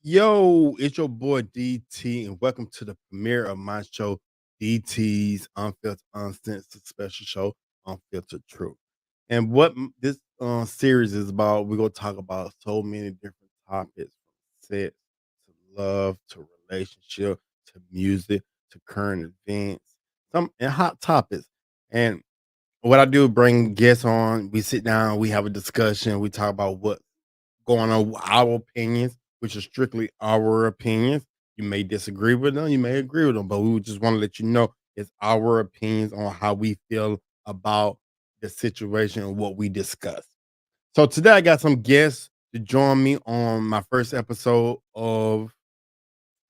Yo, it's your boy DT, and welcome to the premiere of my show, DT's Unfiltered Uncensored Special Show, Unfiltered Truth. And what this series is about, we're gonna talk about so many different topics, from sex to love to relationship to music to current events, some and hot topics. And what I do is bring guests on. We sit down, we have a discussion, we talk about what going on with our opinions, which is strictly our opinions. You may disagree with them, you may agree with them, but we would just want to let you know it's our opinions on how we feel about the situation and what we discuss. So today I got some guests to join me on my first episode of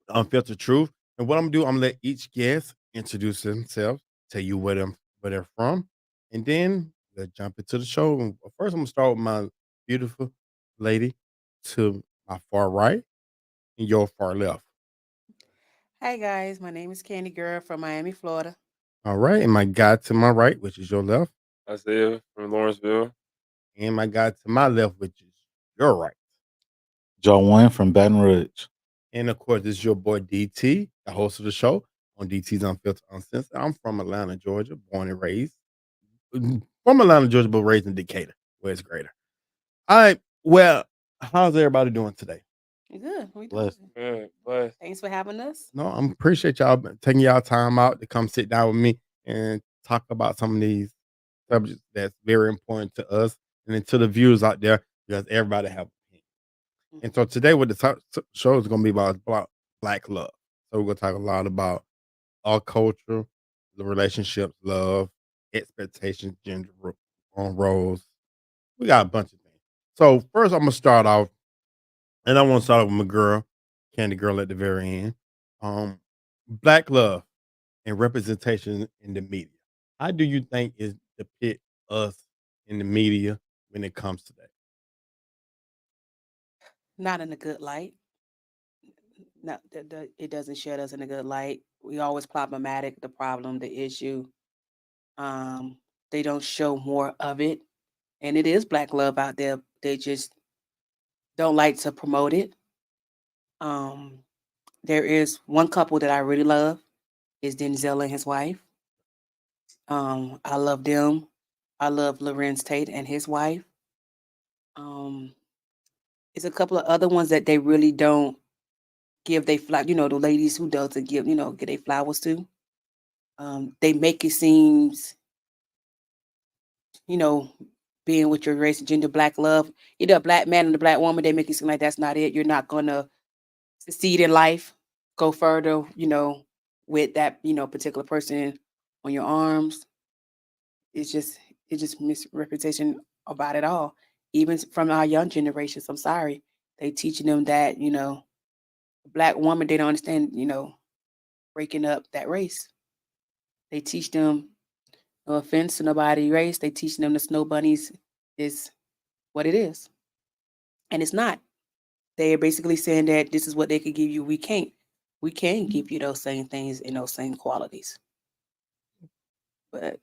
Unfiltered Truth. And what I'm gonna do, I'm gonna let each guest introduce themselves, tell you where they're from, and then let's jump into the show. And first, I'm gonna start with my beautiful lady to my far right and your far left. Hi guys, my name is Candy Girl from Miami, Florida. All right, and my guy to my right, which is your left, Isaiah from Lawrenceville. and my guy to my left, which is your right. John Wayne from Baton Rouge. And of course, this is your boy DT, the host of the show on DT's Unfiltered Uncensored. I'm from Atlanta, Georgia, born and raised. From Atlanta, Georgia, but raised in Decatur, where it's greater. All right. Well, how's everybody doing today? Good. We doing Bless. good. Good, blessed. Thanks for having us. No, I appreciate y'all taking y'all time out to come sit down with me and talk about some of these subjects that's very important to us and then to the viewers out there because everybody have opinions. And so today, what the show is going to be about is black love. So we're going to talk a lot about our culture, the relationships, love, expectations, gender roles. We got a bunch of things. So first, I'm gonna start off, and I want to start off with my girl, Candy Girl, at the very end. Black love and representation in the media. How do you think is depict us in the media when it comes to that? Not in a good light. Not it doesn't shed us in a good light. We always problematic, the problem, the issue. Um, they don't show more of it, and it is black love out there. They just don't like to promote it. Um, there is one couple that I really love is Denzel and his wife. I love them. I love Lorenz Tate and his wife. Um, it's a couple of other ones that they really don't give they the ladies who doesn't give their flowers to. They make it seems, you know, being with your race and gender, black love, either a black man and a black woman, they make it seem like that's not it. You're not gonna succeed in life, go further, with that, particular person on your arms. It's just misrepresentation about it all. Even from our young generations, I'm sorry. They teaching them that, black woman, they don't understand, breaking up that race. They teach them, no offense to nobody race, they teach them the snow bunnies is what it is. And it's not. They're basically saying that this is what they could give you. We can't. We can give you those same things and those same qualities. But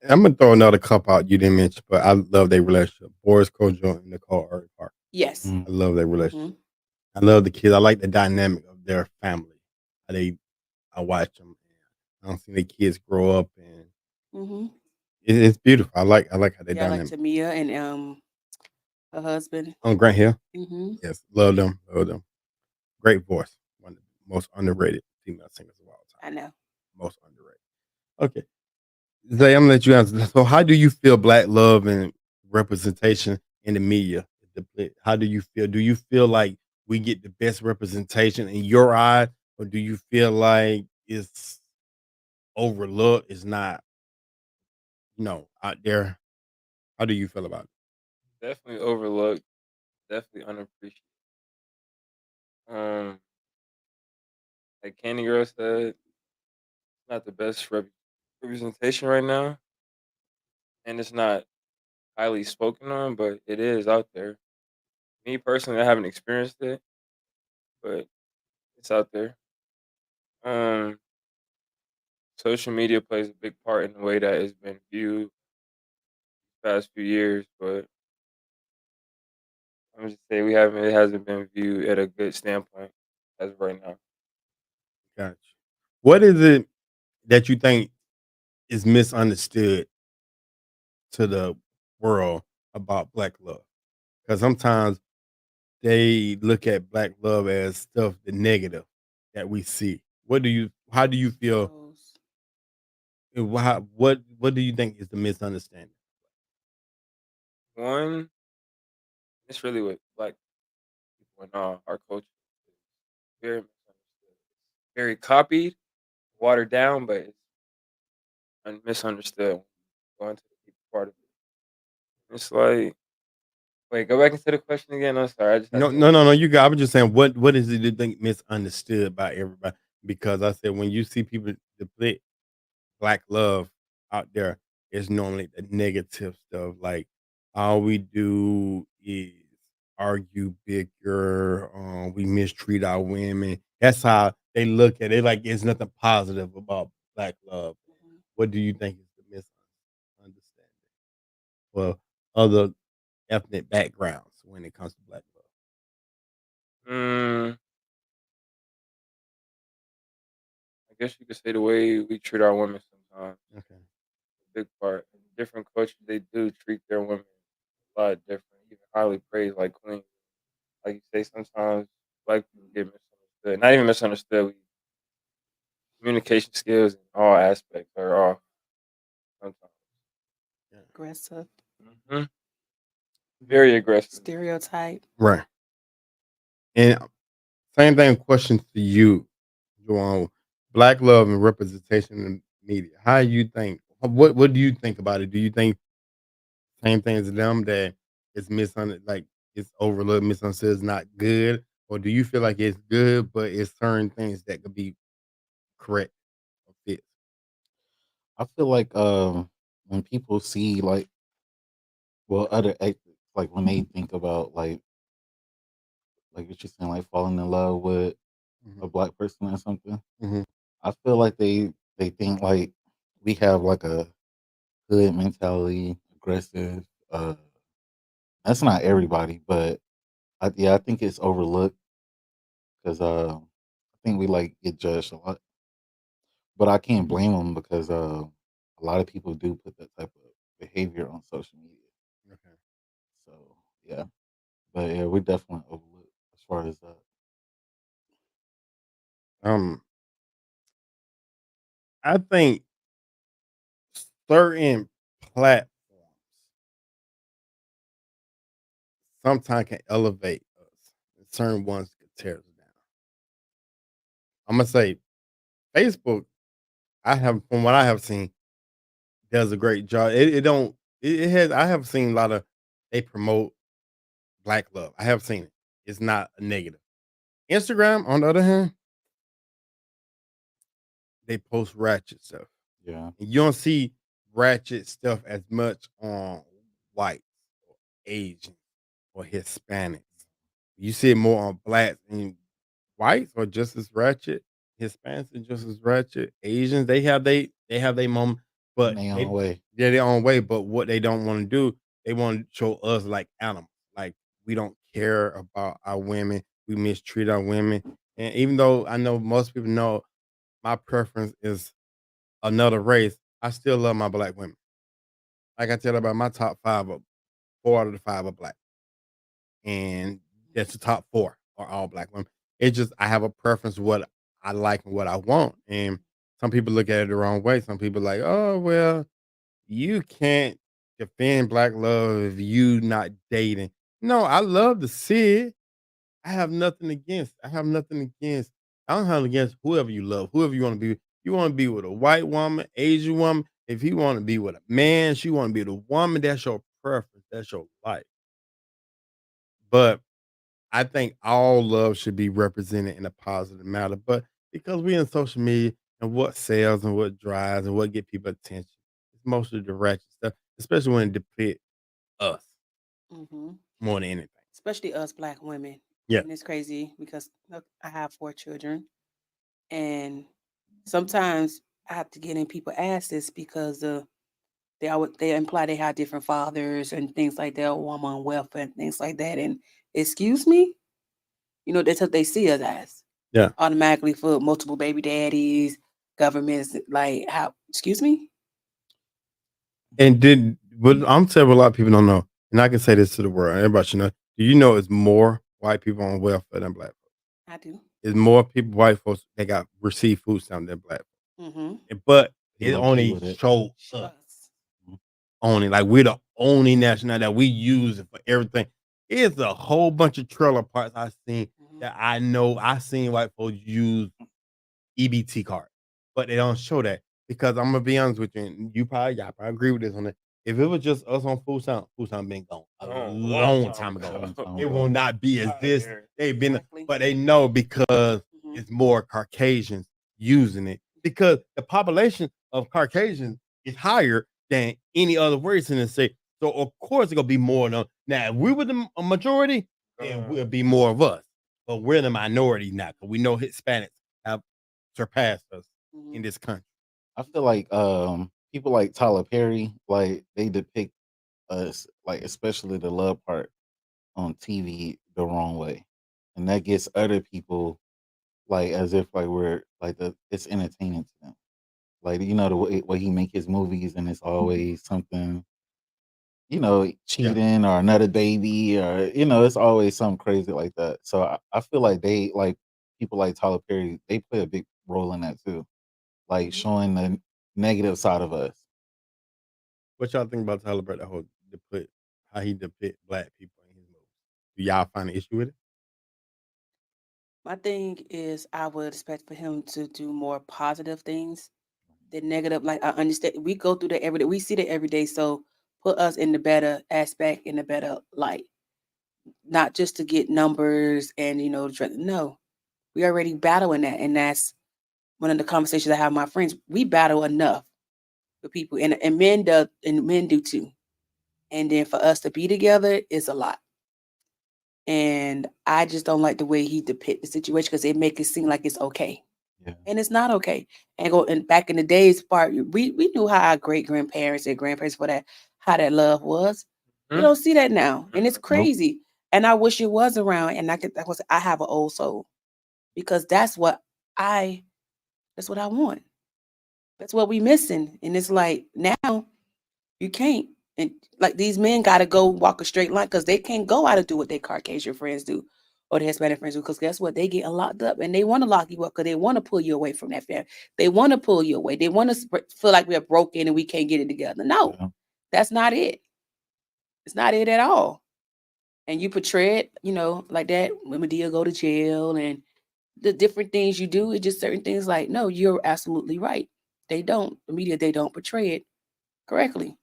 I'm gonna throw another couple out you didn't mention, but I love their relationship. Boris Kojo and Nicole Park. yes. I love their Hmm. relationship. I love the kids. I like the dynamic of their family. How they, I watch them. I don't see the kids grow up, and Hmm. it's beautiful. I like how they Yeah, like dynamic. Tamia and her husband. On Grant Hill, Hmm. yes, love them, love them. Great voice, one of the most underrated female singers of all I time. know. Most underrated. Okay, Zay, I'm gonna let you answer. So, how do you feel black love and representation in the media? How do you feel? Do you feel like we get the best representation in your eye, or do you feel like it's overlooked? It's not, out there. How do you feel about it? Definitely overlooked. Definitely unappreciated. Um, like Candy Girl said, it's not the best representation right now, and it's not highly spoken on, but it is out there. Me personally, I haven't experienced it, but it's out there. Um, Social media plays a big part in the way that it's been viewed the past few years, but I'm just say it hasn't been viewed at a good standpoint as of right now. Gotcha. What is it that you think is misunderstood to the world about black love? Because sometimes they look at black love as stuff the negative that we see. How do you feel? Those What do you think is the misunderstanding? One, it's really what black people in our culture is very misunderstood. Very copied, watered down, but it's misunderstood. Going to the deeper part of it, it's like, wait, go back into the question again. I'm sorry, I just had No, to. no, no, no. You got. I was just saying, what is it you think misunderstood by everybody? Because I said when you see people depict black love out there, it's normally the negative stuff. Like all we do is argue bigger. We mistreat our women. That's how they look at it. Like it's nothing positive about black love. mhm. What do you think is the misunderstanding for other ethnic backgrounds when it comes to black Mm, I guess you could say the way we treat our women sometimes. love? Okay. A big part. In different cultures, they do treat their women a lot different, even highly praised like queens. Like you say, sometimes black people get misunderstood. Not even misunderstood. Communication skills in all aspects are off sometimes. Yeah. Aggressive Hmm. Very aggressive. stereotype. Right. And same thing question to you, Joanne. Black love and representation in media. How you think what do you think about it? Do you think same thing as them that it's misunderstood like it's overlooked, misunderstood is not good? Or do you feel like it's good, but it's certain things that could be correct or fixed? I feel like when people see like other like when they think about like what you're saying, like falling in love with a Mhm. black person or something, Mhm. I feel like they think like we have like a hood mentality, aggressive. That's not everybody, but yeah, I think it's overlooked because I think we like get judged a lot. But I can't blame them because a lot of people do put that type of behavior on social media. Okay. So yeah, but yeah, we definitely overlooked as far as that. Um, I think certain platforms sometimes can elevate us. And certain ones can tear us down. I'm gonna say Facebook, I have from what I have seen, does a great job. It don't it has I have seen a lot of they promote black love. I have seen it. It's not a negative. Instagram, on the other hand, they post ratchet stuff. Yeah, And you don't see ratchet stuff as much on whites or Asians or Hispanics. You see it more on blacks and whites are just as ratchet. Hispanics are just as ratchet. Asians, they have their moment, in but their own they way. they're their own way. But what they don't want to do, they want to show us like animals. Like we don't care about our women. We mistreat our women. And even though I know most people know my preference is another race, I still love my black women. Like I tell about my top five, 4 out of the 5 are black, and that's the top 4 are all black women. It's just I have a preference what I like and what I want, and some people look at it the wrong way. Some people like, oh well, you can't defend black love if you not dating. No, I love to see it. I have nothing against. I have nothing against. I don't have against whoever you love, whoever you want to be. You want to be with a white woman, Asian woman. If you want to be with a man, she want to be with a woman. That's your preference. That's your life. But I think all love should be represented in a positive manner. But because we're in social media and what sells and what drives and what get people attention, it's mostly direction stuff, especially when it depicts us Hmm. more than anything. Especially us black women. Yeah. And it's crazy because look, I have 4 children, and sometimes I have to get in people ask this because they imply they have different fathers and things like that, woman welfare and things like that, and excuse me, that's what they see us as. Yeah. Automatically for multiple baby daddies, governments, like how? Excuse me. And what I'm saying, what a lot of people don't know, and I can say this to the world, everybody should know. Do you know it's more white people on welfare than black folks? I do. It's more people, white folks, that got receive food stamps than black folks. Mm-hmm. But Be it low key only with it. shows us Us. only, like we're the only national that we use it for everything. It's a whole bunch of trailer parks I've seen Mhm. that I know I seen white folks use EBT card, but they don't show that because I'm gonna be honest with you, and y'all probably agree with this on it. If it was just us on food sound been gone a Oh, long time ago. Long time It ago. will not be as Outta this. here. They've been, Exactly. but they know because Mhm. it's more Caucasians using it because the population of Caucasians is higher than any other race in the state. So of course it's gonna be more of them. Now, if we were the majority, then we'll be more of us. But we're the minority now because we know Hispanics have surpassed us in Mhm. this country. I feel like people like Tyler Perry, like they depict us, like especially the love part on TV the wrong way, and that gets other people like as if like we're like it's entertaining to them. Like the way he make his movies, and it's always something Yeah. cheating or another baby, or it's always something crazy like that. So I feel like they like people like Tyler Perry, they play a big role in that too, like Mhm. showing the negative side of us. What y'all think about Tyler Perry? How he depict black people in his movies? Do y'all find an issue with it? My thing is, I would expect for him to do more positive things than negative. Like I understand, we go through that every day. We see that every day. So put us in the better aspect, in the better light, not just to get numbers and no. We already battling that, and that's one of the conversations I have with my friends. We battle enough for people, and men do too. And then for us to be together is a lot. And I just don't like the way he depict the situation because it make it seem like it's okay, Yeah, and it's not okay. And back in the days, part we knew how our great grandparents and grandparents for that how that love was. We Mhm. don't see that now, and it's nope. crazy. And I wish it was around. And I have an old soul because I that's what I want. That's what we missing. And it's like now you can't. And like these men got to go walk a straight line because they can't go out and do what their Caucasian friends do or their Hispanic friends do. Because guess what? They get locked up and they want to lock you up because they want to pull you away from that family. They want to pull you away. They want to feel like we're broken and we can't get it together. No, Yeah, that's not it. It's not it at all. And you portray it, like that. When Medea go to jail and the different things you do, it's just certain things like, no, you're absolutely right. They don't. The media, they don't portray it correctly.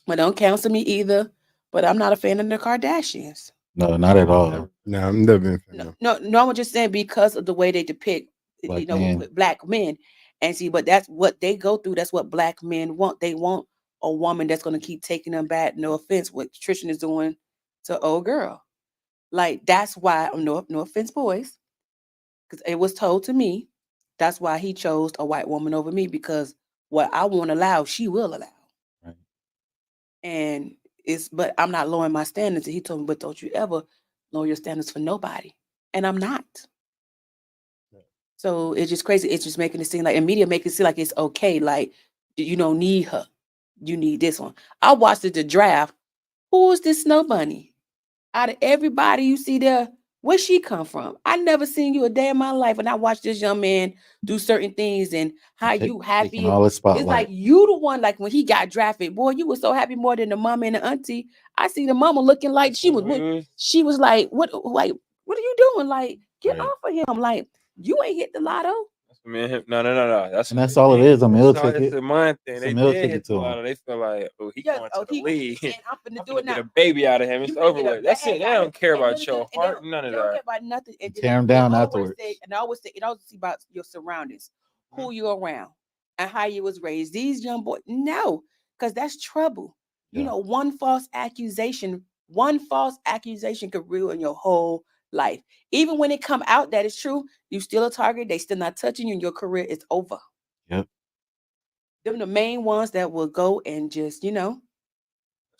But don't counsel me either. But I'm not a fan of the Kardashians. no, not at all. No, I'm never been a fan No, of. no, I'm just saying because of the way they depict, Black man. with black men, and see, but that's what they go through. That's what black men want. They want a woman that's going to keep taking them back. No offense, what Trishan is doing to old girl. Like that's why. No offense, boys, because it was told to me. That's why he chose a white woman over me because what I won't allow, she will allow. Right. And but I'm not lowering my standards. And he told me, but don't you ever lower your standards for nobody. And I'm not. So it's just crazy. It's just making it seem like, and media making it seem like it's okay. Like you don't need her. You need this one. I watched the draft. Who is this snow bunny? Out of everybody you see there, where she come from? I never seen you a day in my life, and I watched this young man do certain things and how you Taking happy. all the It's like spotlight. you the one. Like when he got drafted, boy, you were so happy more than the mama and the auntie. I see the mama looking like That's what it is. she was like, what are you doing? Like, get Right. off of him. Like, you ain't hit the lotto. That's what me and him. No. That's And what that's they all it think. is, a meal It's ticket. a mind thing. It's a They meal did ticket hit the to him. lotto. They feel like, oh, he Yes, going oh, to the league. and I'm finna I'm do finna it now. get a baby out of him. It's You finna over get a with. That's bag it. They out of don't care and about listen, your and they heart. None they of don't that. care about nothing. You And then tear him they down always say, afterwards. and I always say, it always see about your surroundings, Mhm. who you're around, and how you was raised. These young boys, no, because that's trouble. Yeah. One false accusation could ruin your whole life. Even when it come out that it's true, you still a target. They still not touching you, and your career is over. Yep. Them the main ones that will go and just That's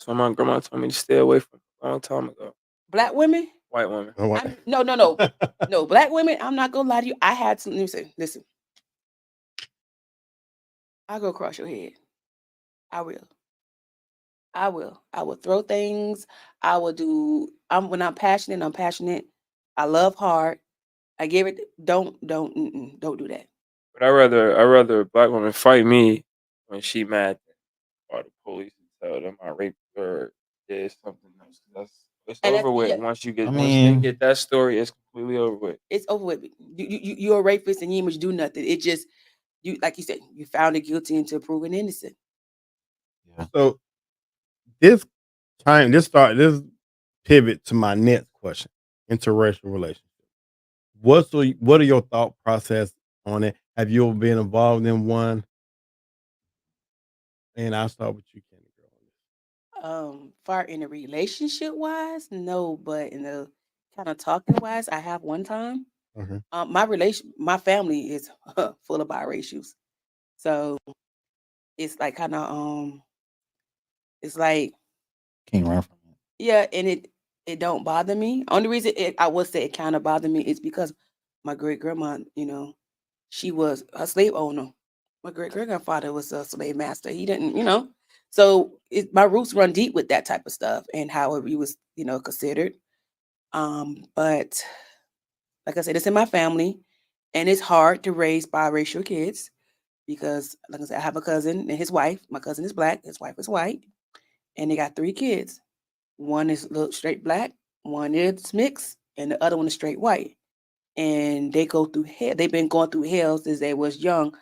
what my grandma told me to stay away from a long time ago. black women. White women. Oh, what? No, black women, I'm not gonna lie to you. I had to let me say, listen, I'll go across your head. I will. I will. I will throw things. I will do when I'm passionate, I'm passionate. I love hard. I give it don't do that. But I rather a black woman fight me when she mad or the police and tell them I raped her or did something else. It's And over that's with yeah, I once they mean, get that story, it's completely over with. it's over with. You're a rapist and you ain't much do nothing. It just you like you said, you found it guilty until proven innocent. yeah. So this this pivot to my next question: interracial relationship. What are your thought process on it? Have you ever been involved in one? And I'll start with you, Candy Far in a relationship wise, no, but in the kind of talking wise, I have one time. Girl. Okay. My family is full of biracials, so it's like kind of it's like Can't run from it. yeah, and it don't bother me. Only reason I would say it kind of bothered me is because my great grandma, she was a slave owner. My great great grandfather was a slave master. He didn't, so my roots run deep with that type of stuff and how it was, considered. But like I said, it's in my family, and it's hard to raise biracial kids because, like I said, I have a cousin and his wife. My cousin is black, his wife is white, and they got 3 kids. One is little straight black, one is mixed, and the other one is straight white. And they go through hell. They've been going through hell since they was young,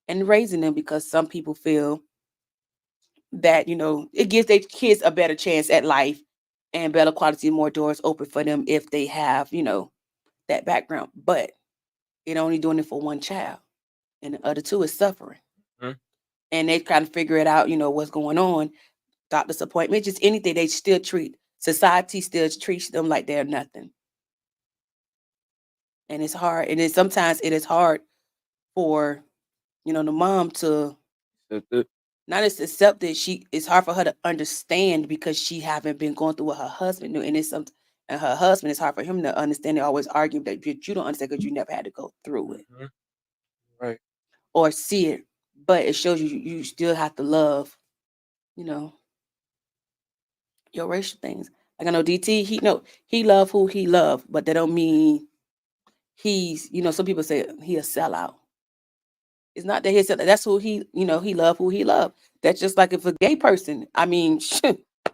and raising them because some people feel that it gives their kids a better chance at life and better quality, more doors open for them if they have that background. But it only doing it for one child, and the other two is suffering, Mhm. and they kind of figure it out. What's going on. Doctor's appointment, just anything. They still treat society still treats them like they're nothing, and it's hard. And then sometimes it is hard for the mom to not just accept it. It's hard for her to understand because she haven't been going through what her husband knew, and and her husband, it's hard for him to understand. They always argue that you don't understand because you never had to go through it Mhm. Right. or see it. But it shows you still have to love, you know, your racial things. Like I know DT, he love who he love, but that don't mean he's some people say he a sellout. It's not that he's a sellout. That's who he love who he love. That's just like if a gay person. I mean,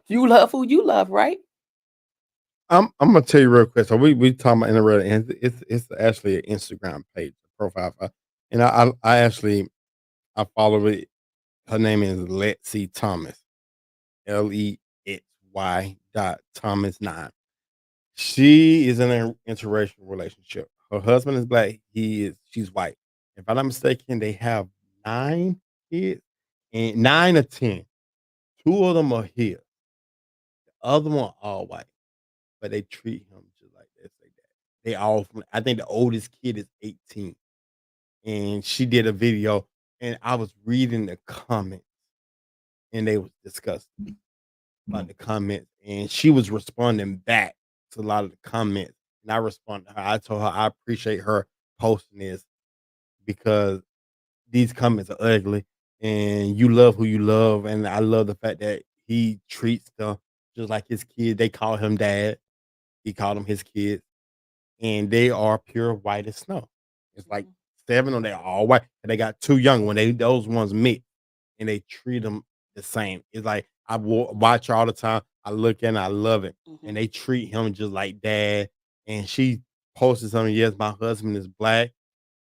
you love who you love, right? I'm gonna tell you real quick. So we talking about internet, and it's actually an Instagram page profile, and I actually I follow it. Her name is Lexi Thomas, LEXY.Thomas 9. She is in an interracial relationship. Her husband is black. She's white. If I'm not mistaken, they have 9 kids, and 9 or 10. Two of them are here. The other one all white, but they treat him just like this. Like that. They all from. I think the oldest kid is 18, and she did a video, and I was reading the comments, and they was disgusting about the comments, and she was responding back to a lot of the comments, and I responded to her. I told her I appreciate her posting this because these comments are ugly, and you love who you love, and I love the fact that he treats them just like his kid. They call him dad. He called them his kids, and they are pure white as snow. It's like Mhm, 7 of them, they're all white, and they got 2 young when those ones meet, and they treat them the same. It's like I watch her all the time. I look and I love it, and mhm, they treat him just like dad. And she posted something. Yes, my husband is black,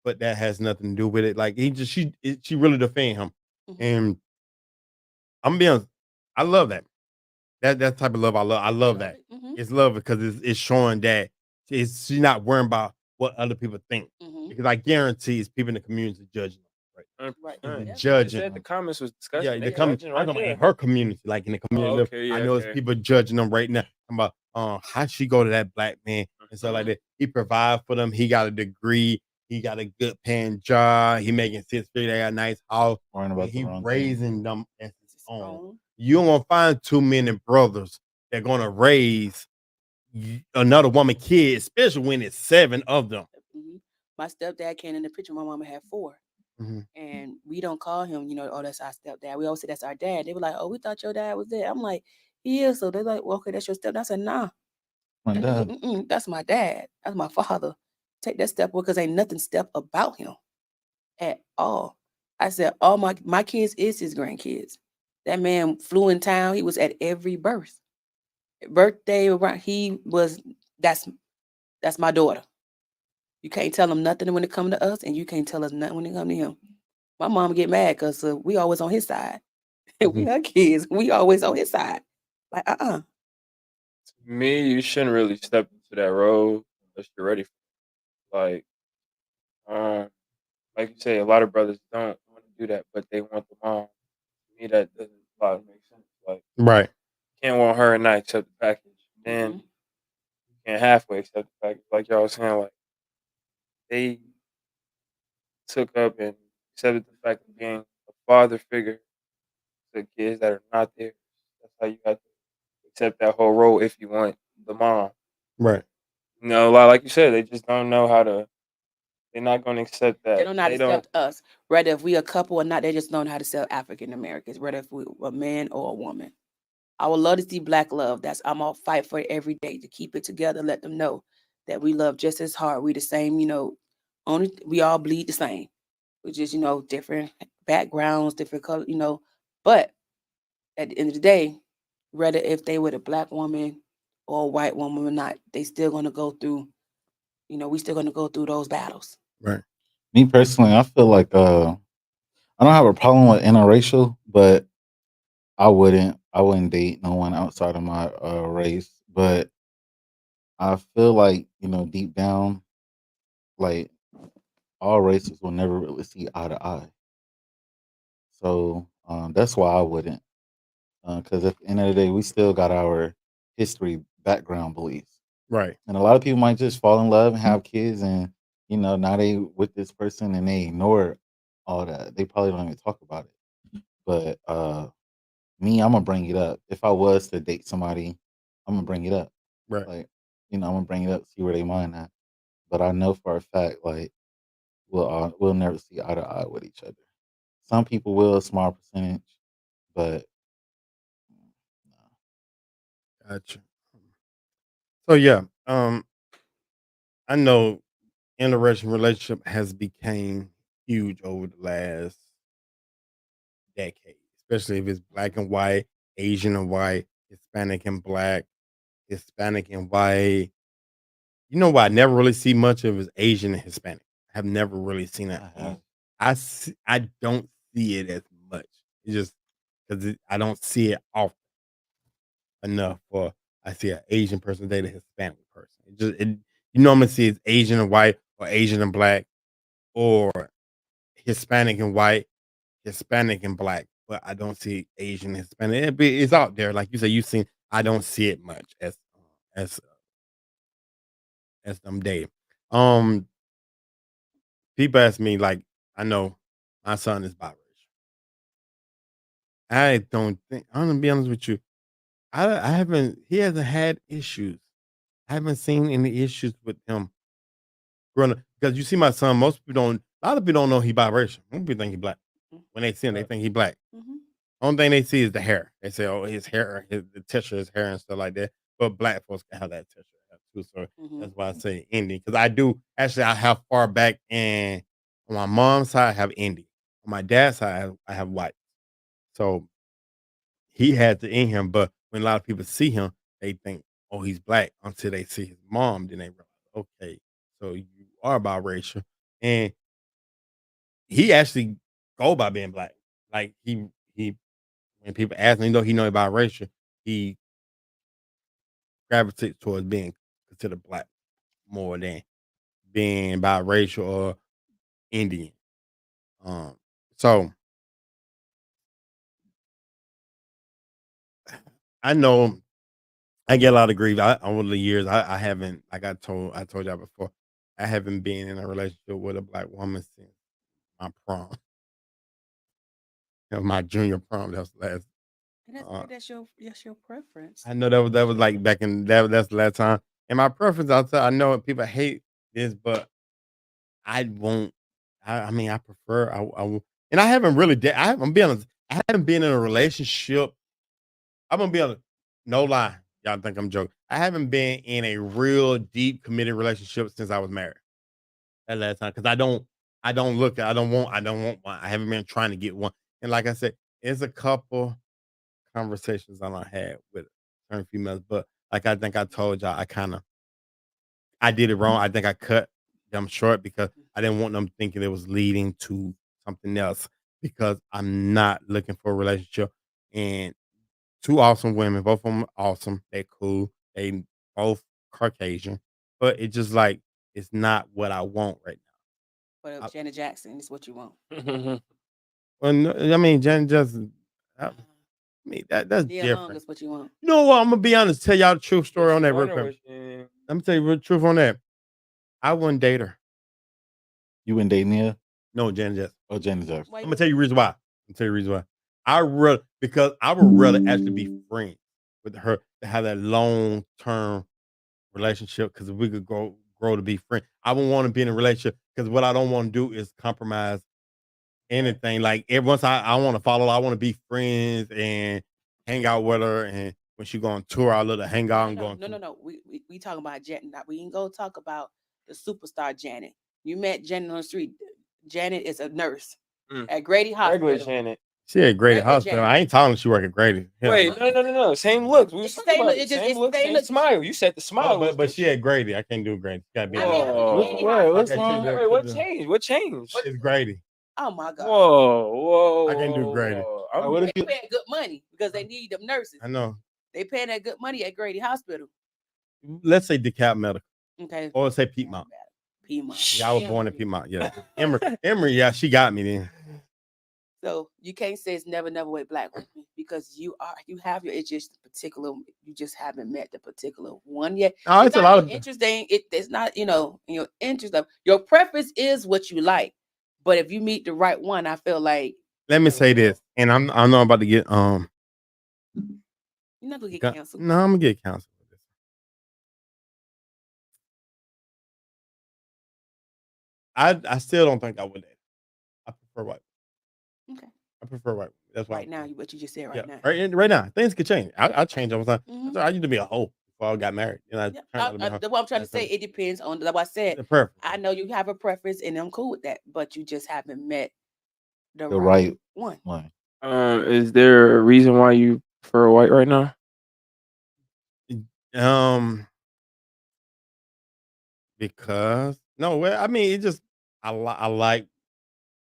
but that has nothing to do with it. Like she really defend him, mhm. and I'm being honest, I love that. That type of love I love. I I love love that. it. Mhm, It's love because it's showing that she's not worrying about what other people think. mhm. Because I guarantee it's people in the community judging them, Right. right? Hundred Is percent. Yep. I just judging. said the comments was Yeah, disgusting. they They come. judging I'm right talking about in there. her community, like in the Oh, community. okay, I yeah, know it's okay. people judging them right now. I'm about how she go to that black man and stuff like Mhm. that. He provide for them. He got a degree. He got a good paying job. He making 6 figures. They got a nice house, Worrying and about the he wrong thing. raising them as his It's his own. own. You don't gonna find too many brothers that gonna raise another woman kid, especially when it's 7 of them. Mhm. My stepdad came in the picture. My mama had 4. Mhm. And we don't call him, oh, that's our stepdad. We always say that's our dad. They were like, oh, we thought your dad was there. I'm like, he is. So they're like, well, okay, that's your stepdad. I said, nah, My dad. that's my dad. That's my father. Take that step because ain't nothing step about him at all. I said, all my kids is his grandkids. That man flew in town. He was at every birthday around. That's my daughter. You can't tell him nothing when it come to us, and you can't tell us nothing when it come to him. My mom get mad because we always on his side. We Mhm. her kids. We always on his side. Like, To me, you shouldn't really step into that role unless you're ready for it. Um, like you say, a lot of brothers don't want to do that, but they want the mom. To me, that doesn't a lot make sense. Like, Right. can't want her and not accept the package. Then Mhm. you can't halfway accept the package. Like y'all was saying, like they took up and accepted the fact of being a father figure to kids that are not theirs. That's how you have to accept that whole role if you want the mom. Right. Like you said, they just don't know how to. They're not going to accept They that. don't know how to They don't. accept us. Whether if we a couple or not, they just don't know how to sell African Americans, whether if we a man or a woman. I would love to see black love. I'm all fight for it every day to keep it together, let them know that we love just as hard. We the same, only we all bleed the same. We just, different backgrounds, different color, But at the end of the day, whether if they were a black woman or a white woman or not, they still gonna go through, we still gonna go through those battles. Right. Me personally, I feel like I don't have a problem with interracial, but I wouldn't date no one outside of my race. But I feel like, deep down, like all races will never really see eye to eye. So that's why I wouldn't. Because at the end of the day, we still got our history background beliefs. Right. And a lot of people might just fall in love and have kids, and now they with this person and they ignore all that. They probably don't even talk about it. But me, I'm gonna bring it up. If I was to date somebody, I'm gonna bring it up. Right. Like, I'm gonna bring it up, see where they mind at. But I know for a fact, like, we'll never see eye to eye with each other. Some people will, a small percentage, but no. Gotcha. So yeah, I know interracial relationship has became huge over the last decade, especially if it's black and white, Asian and white, Hispanic and black, Hispanic and white. You know what I never really see much of is Asian and Hispanic. I have never really seen that. I have. I don't see it as much. It's just because I don't see it often enough for I see an Asian person date a Hispanic person. You normally see it's Asian and white or Asian and black or Hispanic and white, Hispanic and black, but I don't see Asian and Hispanic. It's out there, like you said. You've seen. I don't see it much as as them dating. Um, People ask me like, I know my son is biracial. I don't think. I'm gonna be honest with you. I haven't. He hasn't had issues. I haven't seen any issues with him growing up because you see my son. Most people don't. A lot of people don't know he biracial. Most people think he black. When they see him, they think he black. Mm-hmm. Only thing they see is the hair. They say, "Oh, his hair, the texture of his hair and stuff like that." But black folks can have that texture too. So Mm-hmm. that's why I say Indian because I do actually. I have far back and on my mom's side, I have Indian. On my dad's side, I have white. So he had the in him. But when a lot of people see him, they think, "Oh, he's black." Until they see his mom, then they realize, "Okay, so you are biracial." And he actually go by being black. Like he when people ask him, he know he biracial, he gravitates towards being considered black more than being biracial or Indian. Um, so I know I get a lot of grief over the years. I haven't, like I told y'all before, I haven't been in a relationship with a black woman since my prom, my junior prom. That was the last And that's Uh, great. That's your preference. I know that was like back in that's the last time. And my preference, I know people hate this, but I won't. I mean, I prefer. I will, and I haven't really. I'm being honest. I haven't been in a relationship. I'm gonna be honest. No lie, y'all think I'm joking. I haven't been in a real deep committed relationship since I was married. That last time, because I don't. Look. I don't want. I don't want one. I haven't been trying to get one. And like I said, it's a couple conversations I done had with certain females, but like I think I told y'all, I did it wrong. I think I cut them short because I didn't want them thinking it was leading to something else because I'm not looking for a relationship. And two awesome women, both of them awesome. They cool. They both Caucasian, but it's just like it's not what I want right But now. Janet Jackson is what you want. Well, no, I mean, Jen just, I mean, that's Neil Young different. is what you want. You know what? I'm gonna be honest. Tell y'all the truth story What on she that real want or quick. what she- Let me tell you the truth on that. I wouldn't date her. You and Dania? No, Janet Jackson. Oh, Janet Jackson. Why I'm you gonna tell you the reason why. Because I would rather actually be friends with her to have that long term relationship because we could grow to be friends. I wouldn't want to be in a relationship because what I don't want to do is compromise anything. Like every once I want to follow, I want to be friends and hang out with her. And when she go on tour, I let her hang out and go on tour. No. We talking about Janet. We ain't go talk about the superstar Janet. You met Janet on the street. Janet is a nurse Mm. at Grady Regular Hospital. Janet. She at Grady Regular Hospital. Janet. I ain't telling she work at Grady. Hell Wait, no. no. Same looks. We was It's talking same about look, it. it's just- Same it's look, same same look. smile. You said the smile. was But she at Grady. I can't do Grady. She gotta be. I mean, Whoa. What's Okay, wrong? she's Wait, what changed? What changed? It's Grady. Oh my God. Whoa. I can't do Grady. I'm What if They you? paying good money because they need them nurses. I know. They paying that good money at Grady Hospital. Let's say DeKalb Medical. Okay. Or say Piedmont. Piedmont. Yeah, I was born in Piedmont. Yeah. Emory, yeah, she got me then. So you can't say it's never with black women because you have your, it's just particular, you just haven't met the particular one yet. Oh, it's a lot of interesting. It's not, your interest of your preference is what you like. But if you meet the right one, I feel like let me say this. And I know I'm about to get you're not gonna get canceled. No, I'm gonna get canceled. I still don't think I would. I prefer white. Okay. I prefer white. That's why. Right now, what you just said right now. Right now, things could change. I change all the time. Mhm. I used to be a hoe before I got married. Yeah, that's what I'm trying to say. It depends on like I said. The preference. I know you have a preference, and I'm cool with that. But you just haven't met the The right right one. Is there a reason why you prefer white right now? Because no, well, I mean, it just I like.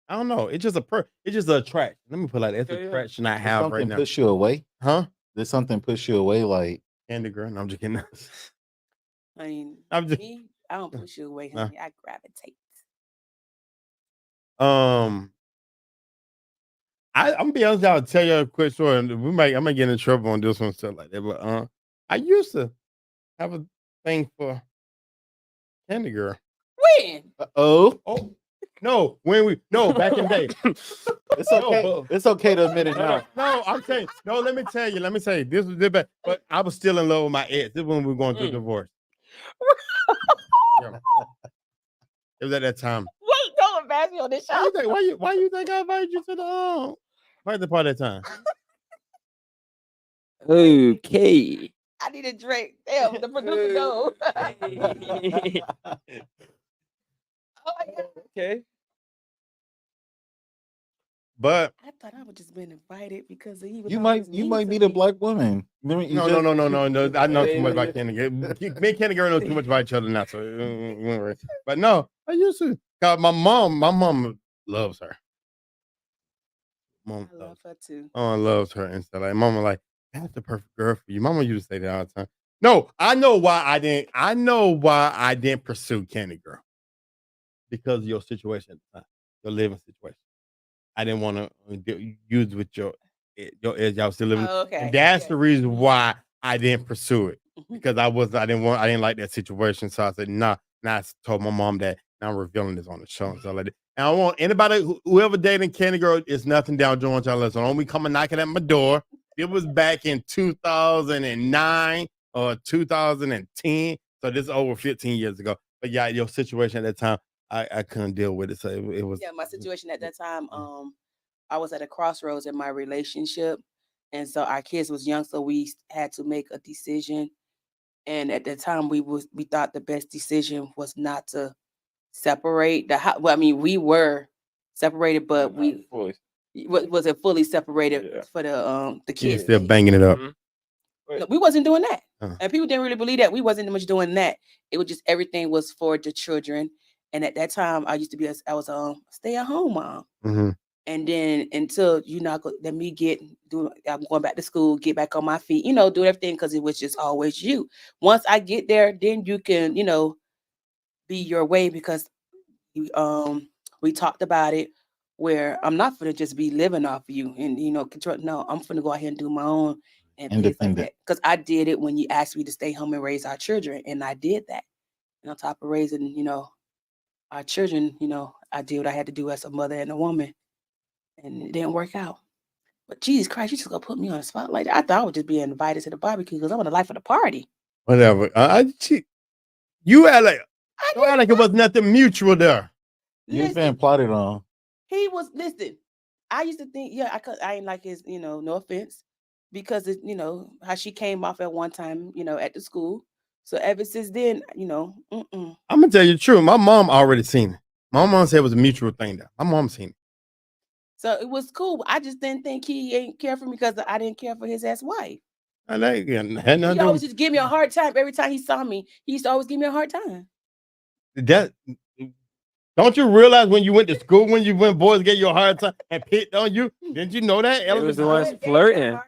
I don't know. It's just it's just a attraction. Let me put it like that. It's Okay, a yeah. attraction I Did have something right now. push you away? Huh? Did something push you away? Like Candy girl. No, I'm just kidding. I mean, I'm just me, I don't push you away, Nah. honey. I gravitate. I'm gonna be honest. I'll tell you a quick story. And I might get in trouble on this one, stuff like that. But I used to have a thing for Candy girl. When? oh, No, back in the day. it's okay. It's okay to admit it now. No, I'm saying no. Let me tell you. This was the best. But I was still in love with my ex. This is when we were going through divorce. Yeah. It was at that time. Wait, don't embarrass me on this show. Why you think I invited you to the birthday party that time? Okay. I need a drink. Damn, the producer knows. Oh my God. Okay. But I thought I would just been invited because he was. You might meet a black woman. Remember, you no. I know too much about Candy girl. Me and Candy girl know too much about each other now. So, but no, I used to. God, my mom loves her. Mom I love her too. Mama loves her and stuff. Like mama, like that's the perfect girl for you. Mama used to say that all the time. No, I know why I didn't. I know why I didn't pursue Candy girl because of your situation at the time, your living situation. I didn't want to use with your as y'all still living. Oh, okay. And that's Yeah. the reason why I didn't pursue it Mhm. because I didn't like that situation. So I said, nah. I told my mom that. Now I'm revealing this on the show and stuff like that. And I want anybody whoever dating Candy girl is nothing down Jones y'all listen. Don't be coming knocking at my door It was back in 2009 or 2010. So this is over 15 years ago. But yeah, your situation at that time, I couldn't deal with it. So it was. Yeah, my situation at that time, I was at a crossroads in my relationship, and so our kids was young, so we had to make a decision. And at that time, we thought the best decision was not to separate the house. Well, I mean, we were separated, but we wasn't fully separated for the She's kids. still banging it up. No, we wasn't doing that, and people didn't really believe that. We wasn't much doing that. It was just everything was for the children. And at that time, I was a stay-at-home mom. Mm-hmm. And then until let me I'm going back to school, get back on my feet, do everything because it was just always you. Once I get there, then you can, be your way because we talked about it where I'm not gonna just be living off you and control. No, I'm gonna go out here and do my own and things like that. Because I did it when you asked me to stay home and raise our children, and I did that. And on top of raising, our children, I did what I had to do as a mother and a woman, and it didn't work out. But Jesus Christ, you just gonna put me on the spot like that? I thought I would just be invited to the barbecue because I'm the life of the party. Whatever. You act like it was nothing mutual there. You was being plotted on. He was I used to think, I ain't like his, no offense, because it, how she came off at one time, at the school. So ever since then, I'm gonna tell you the truth. My mom already seen it. My mom said it was a mutual thing there. My mom seen it. So it was cool. I just didn't think he ain't care for me because I didn't care for his ex-wife. I know he always just give me a hard time every time he saw me. He used to always give me a hard time. Don't you realize when you went to school, when boys gave you a hard time and picked on you? Didn't you know that? It was the ones flirting.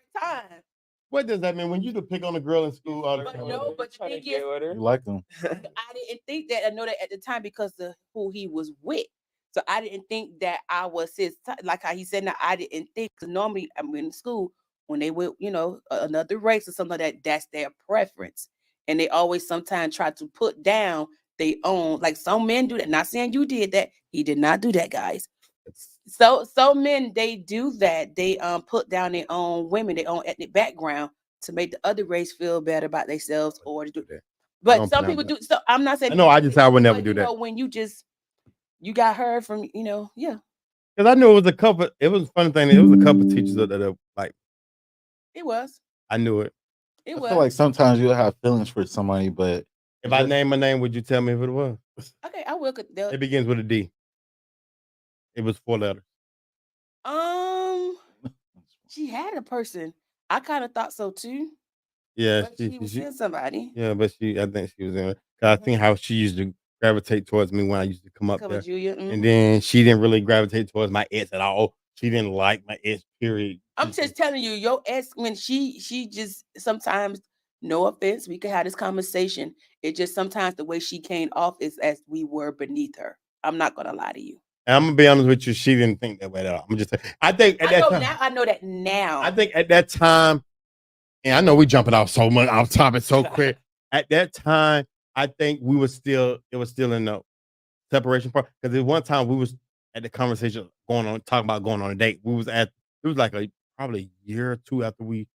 What does that mean when you pick on a girl in school all the time? No, but the thing is, you like them. I didn't think that. I know that at the time because of who he was with. So I didn't think that I was his type. Like how he said that, I didn't think. Because normally, I'm in school when they would, another race or something like that, that's their preference. And they always sometimes try to put down their own. Like some men do that. Not saying you did that. He did not do that, guys. So men, they do that. They put down their own women, their own ethnic background to make the other race feel better about themselves or to do that. But some people do. So I'm not saying. No, I would never do that. When you got heard from, yeah. Because I knew it was a couple. It was a funny thing. It was a couple teachers that are like. It was. I knew it. I feel like sometimes you'll have feelings for somebody, but if I name my name, would you tell me if it was? Okay, I will. It begins with a D. It was 4 letters. She had a person. I kind of thought so too. Yeah, she was in somebody. Yeah, but I think she was in it. I think how she used to gravitate towards me when I used to come up there. Julia, and then she didn't really gravitate towards my ex at all. She didn't like my ex. Period. I'm just telling you, your ex, when she just sometimes, no offense, we could have this conversation. It just sometimes the way she came off is as we were beneath her. I'm not gonna lie to you. And I'm gonna be honest with you, she didn't think that way at all. I'm just saying. I think at that time. Now I know that now. I think at that time, and I know we jumping off so much off topic so quick. At that time, I think it was still in the separation part. Because at one time we was at the conversation talking about going on a date. It was like probably a year or two after we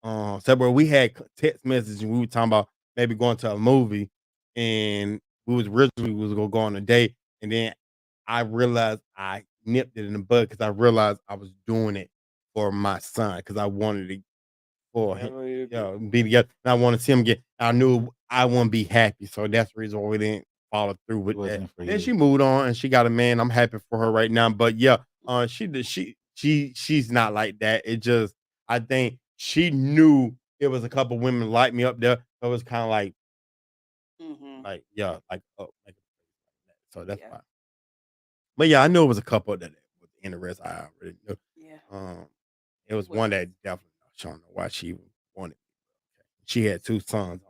separated. We had text messages and we were talking about maybe going to a movie, and we was gonna go on a date, and then I realized I nipped it in the bud because I realized I was doing it for my son because I wanted it for him, be together. And I want to see him get. I knew I want to be happy, so that's the reason why we didn't follow through with that. Then she moved on and she got a man. I'm happy for her right now. But yeah, she's not like that. It just I think she knew it was a couple women like me up there. So it was kind of like, so that's fine. But yeah, I knew it was a couple that was interested. I already knew. Yeah. It was one that definitely I don't know why she wanted. She had 2 sons,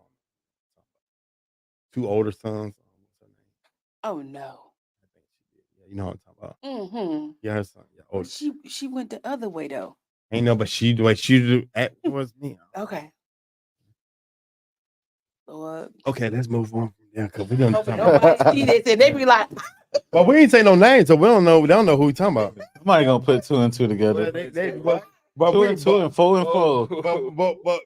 2 older sons. Oh no. I think she did. Yeah, you know what I'm talking about. Mm-hmm. Yeah, her son. Yeah, older. She went the other way though. Ain't no, but the way she do at towards me. Okay. So, okay, let's move on. Yeah, because we don't. Nobody see this, and they be like. Well, we ain't say no names, so we don't know. We don't know who we talking about. Somebody gonna put 2 and 2 together. Well, But Two we and two and four and four.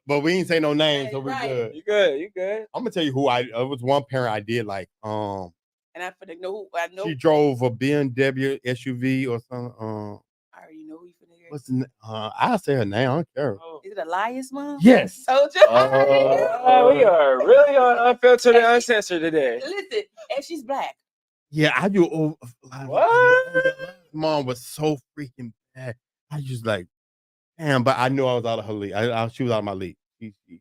but we ain't say no names, so we Right. good. You good? You good? I'm gonna tell you who it was one parent I did like. And I finna know who I know. She drove a BMW SUV or something. I already know who you finna hear. What's the I'll say her name. I don't care. Oh. Is it Elias, mom? Yes. Told you. We are really on Unfiltered and Uncensored today. Listen, and she's black. Yeah, I do. What? Mom was so freaking bad. I just like, damn. But I knew I was out of her league. She was out of my league.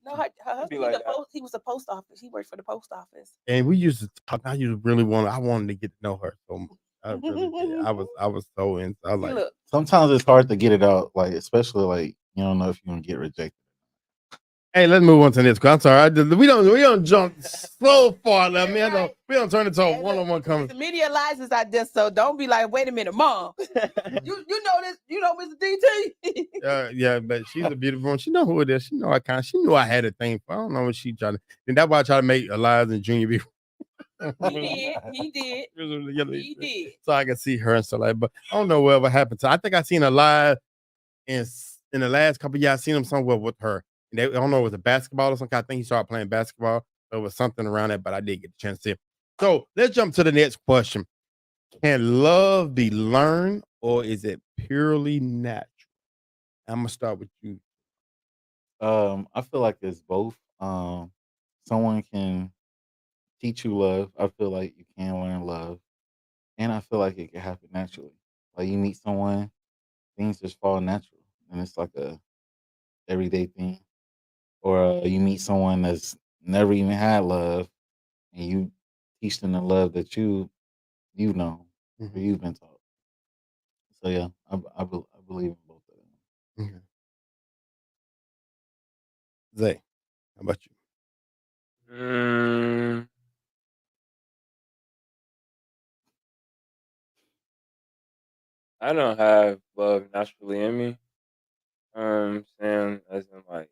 No, her husband, be like that. he was a post office. He worked for the post office. And we used to talk. I wanted to get to know her so much. I really did. I was so into. I was See, like, look, Sometimes it's hard to get it out, like especially like you don't know if you're gonna get rejected. hey, let's move on to this. 'Cause I'm sorry. We don't jump so far. Let me. Right. We don't turn it to a Hey, one-on-one look, conversation. the media license out there, so don't be like, wait a minute, mom. you know this, you know Mr. DT. Yeah, but she's a beautiful one. She know who it is. She know she knew I had a thing for. I don't know what she tried to. And that's why I try to make Elias and Junior be. He did. He did. So I can see her and stuff like. But I don't know whatever happened to. I think I seen Elias in the last couple of years. I seen him somewhere with her. And I don't know, it was a basketball or something. I think he started playing basketball. There was something around that, but I didn't get a chance to see it. So let's jump to the next question. Can love be learned or is it purely natural? I'm gonna start with you. I feel like it's both. Someone can teach you love. I feel like you can learn love, and I feel like it can happen naturally. Like you meet someone, things just fall natural, and it's like a everyday thing. Or you meet someone that's never even had love, and you teach them the love that you know or you've been taught. So yeah, I believe in both of them. Okay. Zay, how about you? I don't have love naturally in me. Saying as in like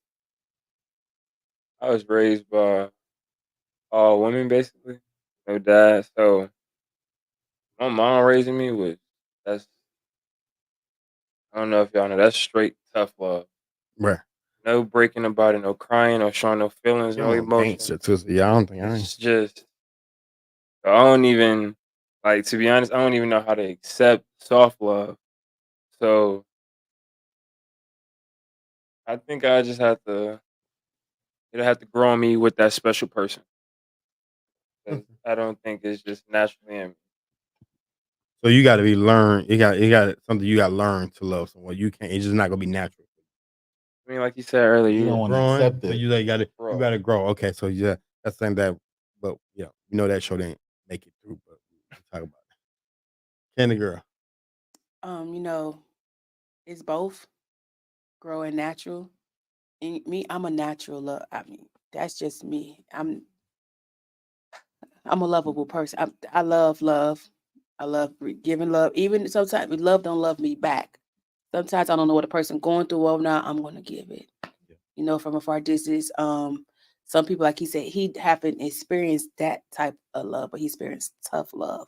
I was raised by all women basically, no dad. So my mom raising me was that's I don't know if y'all know that's straight tough love. Right. No breaking about it, no crying, no showing no feelings, no emotions. Yeah, I don't think I ain't. It's just I don't even like to be honest. I don't even know how to accept soft love. So I think I just have to. It'll have to grow on me with that special person. 'Cause I don't think it's just naturally in me. So you got to be learned. You got something you got to learn to love someone. You can't. It's just not gonna be natural. I mean, like you said earlier, You don't want to Growing, accept so it. you got to Grow. you got to grow. Okay, so yeah, that's saying that. But yeah, you know that show didn't make it through. But we'll talk about it. Candy girl. You know, it's both growing natural. And me, I'm a natural love. I mean, that's just me. I'm a lovable person. I love love. I love giving love. Even sometimes love don't love me back. Sometimes I don't know what a person going through or not. I'm gonna give it. Yeah. You know, from a far distance. Some people, like he said, he haven't experienced that type of love, but he experienced tough love.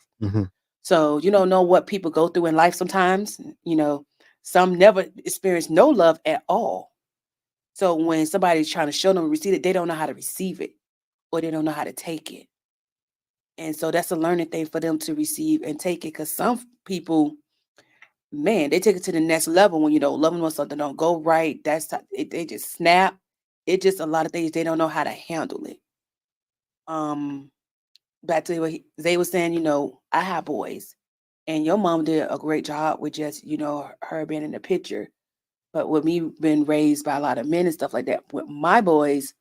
So you don't know what people go through in life sometimes. You know, some never experience no love at all. So when somebody's trying to show them receive it, they don't know how to receive it or they don't know how to take it. And so that's a learning thing for them to receive and take it. Because some people, man, they take it to the next level when you know loving when something don't go right. They just snap. It just a lot of things they don't know how to handle it. Back to what they were saying, you know, I have boys, and your mom did a great job with just her being in the picture. But with me being raised by a lot of men and stuff like that, with my boys,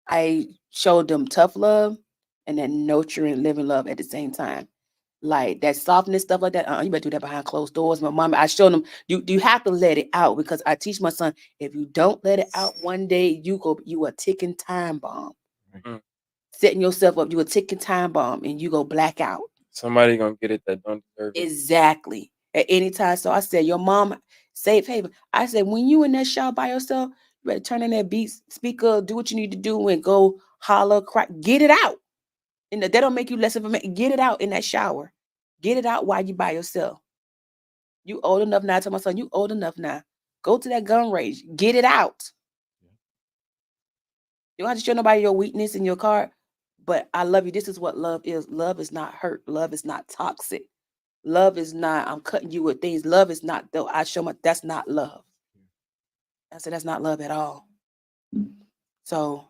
I showed them tough love and then nurturing, living love at the same time. Like that softness, stuff like that. You better do that behind closed doors. My mom, I showed them you have to let it out because I teach my son if you don't let it out one day, you a ticking time bomb. Mm. Setting yourself up, you a ticking time bomb, and you go black out. Somebody gonna get it that don't deserve it. Exactly. At any time. So I said, your mom, safe haven. I said, when you in that shower by yourself, you better turn in that beat speaker, do what you need to do, and go holler, cry, get it out. And that don't make you less of a man. Get it out in that shower. Get it out while you by yourself. You old enough now. I tell my son, you old enough now. Go to that gun range. Get it out. You don't have to show nobody your weakness in your car. But I love you. This is what love is. Love is not hurt. Love is not toxic. Love is not, I'm cutting you with things. Love is not, though I show my, that's not love. I said, that's not love at all. So,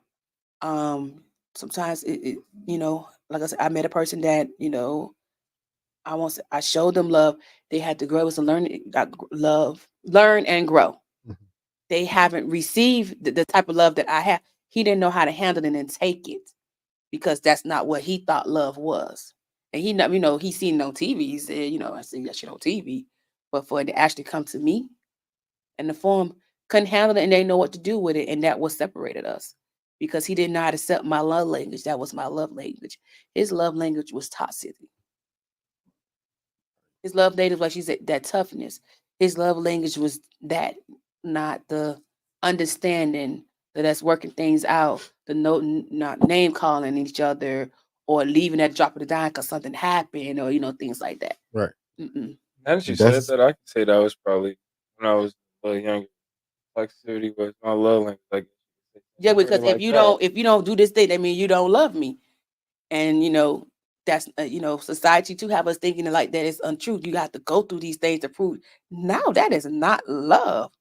sometimes like I said, I met a person that, I showed them love. They had to grow. It was a learn and grow. Mhm. They haven't received the type of love that I have. He didn't know how to handle it and take it because that's not what he thought love was. And he seen it on TV. He said, I seen that shit on TV. But for it to actually come to me in the form, couldn't handle it and they didn't know what to do with it. And that what separated us because he didn't know how to accept my love language. That was my love language. His love language was toxicity. His love language, like she said, that toughness. His love language was that, not the understanding that us working things out, the not name calling each other or leaving at drop of the dime because something happened or Right. things like that. Mm-mm. Now that you And said that's that, I can say that was probably when I was a little younger. Toxicity was my love language. Like, Yeah, word because it like that. if you don't do this thing, that means you don't love me, and that's society to have us thinking like that is untrue. You have to go through these things to prove. Now that is not love.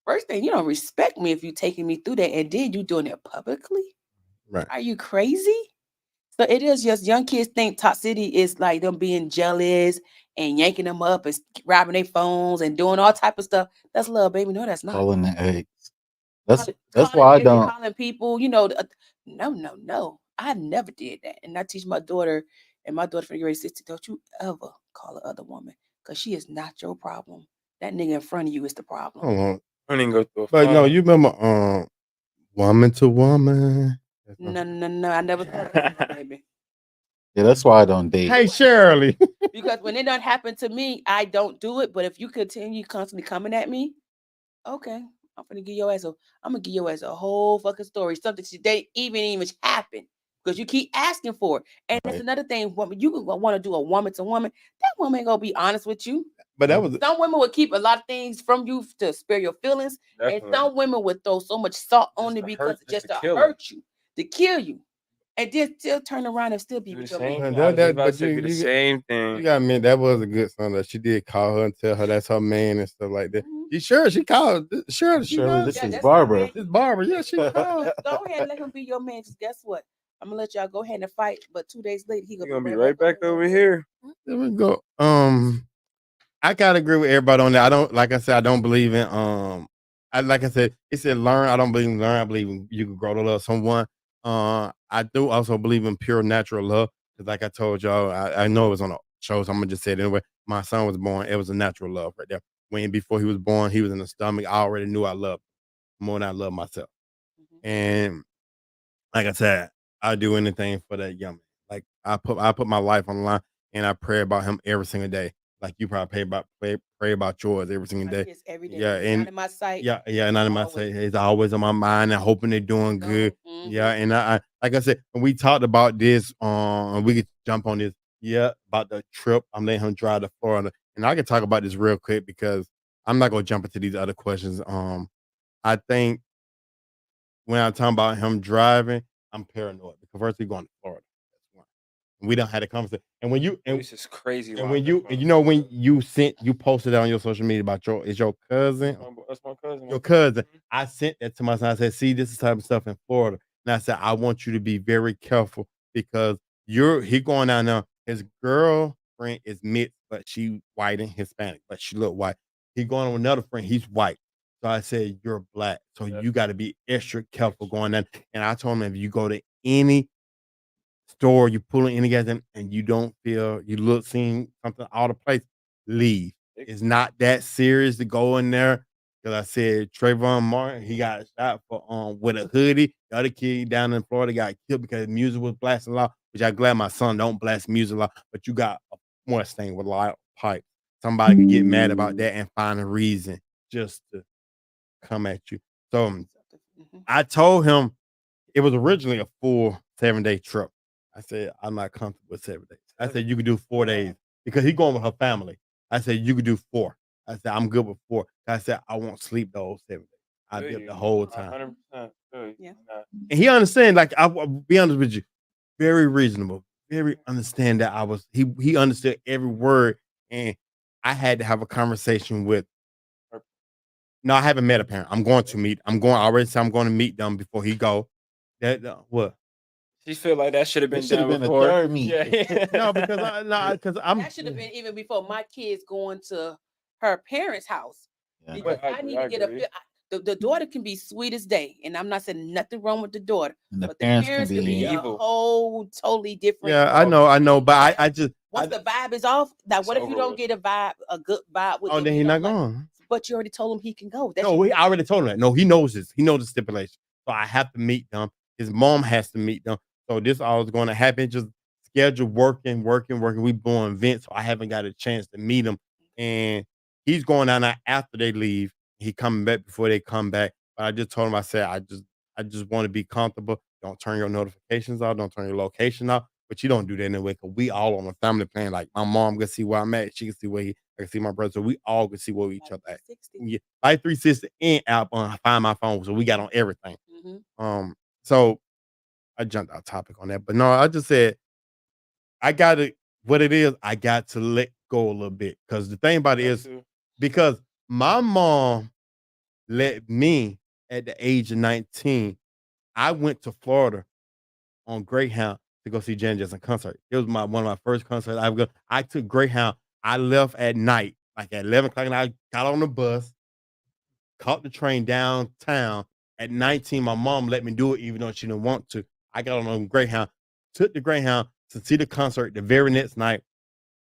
First thing, you don't respect me if you taking me through that, and then you doing it publicly. Right. Are you crazy? So it is just young kids think toxicity is like them being jealous and yanking them up and grabbing their phones and doing all type of stuff. That's love, baby. No, that's not. calling the eggs. That's Calling why I children, don't. calling people, no. I never did that. And I teach my daughter, and my daughter from grade 60, don't you ever call a other woman because she is not your problem. That nigga in front of you is the I problem. don't want, I didn't go through a but no, phone. you remember woman to woman. No. I never thought that, baby. Yeah, that's why I don't date. Hey Shirley. Because when it don't happen to me, I don't do it. But if you continue constantly coming at me, okay, I'm gonna give your ass a whole fucking story. Something they even happen because you keep asking for it. And that's Right. another thing. Woman, you want to do a woman to woman. That woman ain't gonna be honest with you. But that was Some women will keep a lot of things from you to spare your feelings, and Definitely. some women would throw so much salt on Just it to because hurt, just just to to kill 'em. hurt you, to kill you, and then still turn around and still be Do the with your same. man. Man, I was just about but to say, do the you same you thing. got me. That was a good song that she did call her and tell her that's her man and stuff like that. Mhm. You sure she called? Sure she Shirley, was. this Yeah, is that's her Barbara. man. It's Barbara. Yeah, she called. Go ahead and let him be your man. Just guess what? I'm gonna let y'all go ahead and fight, but 2 days later he You're gonna gonna be be right back over here. There we go. I gotta agree with everybody on that. I don't, like I said, I don't believe in like I said, it said learn. I don't believe in learn. I believe in you can grow to love someone. I do also believe in pure natural love. Because like I told y'all, I know it was on a show, so I'm gonna just say it anyway. My son was born, it was a natural love right there. When before he was born, he was in the stomach. I already knew I loved him more than I love myself. And like I said, I do anything for that young man. Like I put my life on the line and I pray about him every single day. Like you probably pray about yours every single My day. kids every day. Yeah, Not and in my sight. yeah, and I say Always. it's always on my mind and hoping they're doing good. Yeah, Mhm. and I like I said, when we talked about this, we could jump on this. Yeah, about the trip. I'm letting him drive to Florida, and I can talk about this real quick because I'm not gonna jump into these other questions. I think when I'm talking about him driving, I'm paranoid because first we going to Florida. That's one. And we don't had a conversation. And when you This is crazy. and Line. when you when you posted that on your social media about your cousin, That's my cousin. your cousin, I sent that to my son. I said, see, this is type of stuff in Florida. And I said, I want you to be very careful because he going down there. His girlfriend is mixed, but she white and Hispanic, but she look white. He going with another friend, he's white. So I said, you're black. So you got to be extra careful going down. And I told him if you go to any store, you pulling any gas in, and you don't feel seeing something out of place, leave. It's not that serious to go in there. Cause I said Trayvon Martin, he got shot for with a hoodie. The other kid down in Florida got killed because music was blasting loud, which I'm glad my son don't blast music loud, but you got a Mustang with loud pipes. Somebody could get mad about that and find a reason just to come at you. So I told him it was originally a full 7-day trip. I said, I'm not comfortable with 7 days. I said, you could do 4 days because he going with her family. I said, you could do 4. I said, I'm good with 4. I said, I won't sleep the whole 7 days. I Feel did the you. whole time. 100% feel you. Yeah. Nah, And he understand, like, I'll be honest with you, very reasonable, very understand that he understood every word, and I had to have a conversation with. her- No, I haven't met a parent. I already said I'm going to meet them before he go. That what? She feel like that should have It been should have done been a before. third meet. Yeah. No, because I'm That should have been even before my kids going to her parents' house. Yeah. Because I I agree, need to I get a agree. the daughter can be sweet as day, and I'm not saying nothing wrong with the daughter, And the but the parents can parents could be be a evil. whole totally different. yeah, I know, but I just Once the vibe is off, now It's what if you over don't with. get a good vibe with oh, them? then You he don't not like, going. but you already told him he can go. That's No, I already told him that. No, he knows this. He knows the stipulation. So I have to meet them. His mom has to meet them. So this all is going to happen. Just schedule working. We doing events, so I haven't got a chance to meet him. And he's going down there after they leave. He coming back before they come back. But I just told him, I said, I just want to be comfortable. Don't turn your notifications off. Don't turn your location off. But you don't do that anyway, because we all on a family plan. Like my mom can see where I'm at. She can see where I can see my brother. So we all can see where each like other at. 360. Yeah, Life 360 and app on Find My Phone. So we got on everything. Mm-hmm. So I jumped out topic on that. But no, I just said I gotta what it is, I got to let go a little bit. Cause the thing about it Got is to. because my mom let me at the age of 19, I went to Florida on Greyhound to go see Janet Jackson concert. It was one of my first concerts I ever go. I took Greyhound. I left at night, like at 11 o'clock, and I got on the bus, caught the train downtown. At 19, my mom let me do it, even though she didn't want to. I got on a Greyhound, took the Greyhound to see the concert the very next night,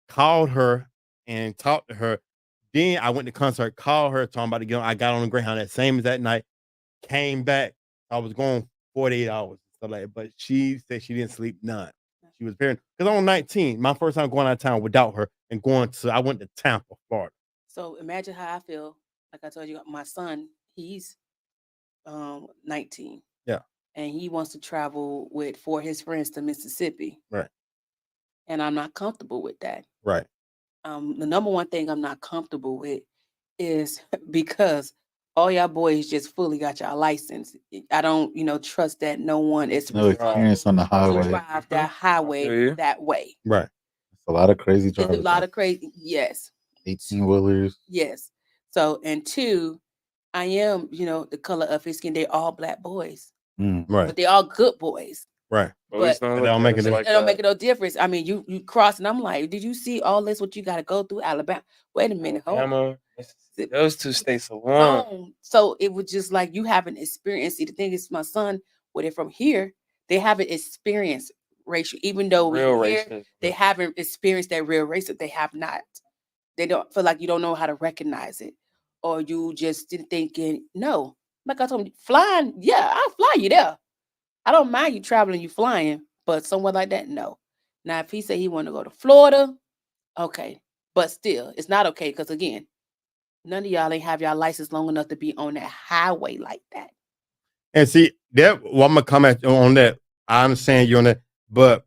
called her and talked to her. Then I went to concert, called her, talking about to get on. I got on the Greyhound that same as that night, came back. I was gone 48 hours. So like, but she said she didn't sleep none. She was very because I'm 19, my first time going out of town without her and I went to Tampa, Florida. So imagine how I feel. Like I told you, my son, he's 19, Yeah, and he wants to travel with 4 of his friends to Mississippi, right, and I'm not comfortable with that. right. The number one thing I'm not comfortable with is because all y'all boys just fully got y'all license. I don't, trust that no one is No responsible experience on the to highway. drive that I highway feel you. that way. Right. It's a lot of crazy It's a drivers. lot of crazy. Yes, 18-wheelers. yes. So, and two, I am, the color of his skin. They all black boys, Mm. Right. but they all good boys. Right. Police But don't But look don't at make us it like it don't make that. no difference. I mean, you cross, and I'm like, did you see all this? What you got to go through, Alabama? Wait a minute, hold on. Alabama, Mississippi, Sit- those two states alone. So it was just like you haven't experienced. See, the thing is, my son, where they're from here, they haven't experienced racial. Even though Real here, racist. they haven't experienced that real racism. They have not. They don't feel like you don't know how to recognize it, or you just didn't thinking. No, like I told him, flying. Yeah, I'll fly you there. I don't mind you traveling, you flying, but somewhere like that, no. Now, if he say he want to go to Florida, okay, but still, it's not okay because again, none of y'all ain't have y'all license long enough to be on that highway like that. And see that well, I'm gonna come at you on that. I understand you on that, but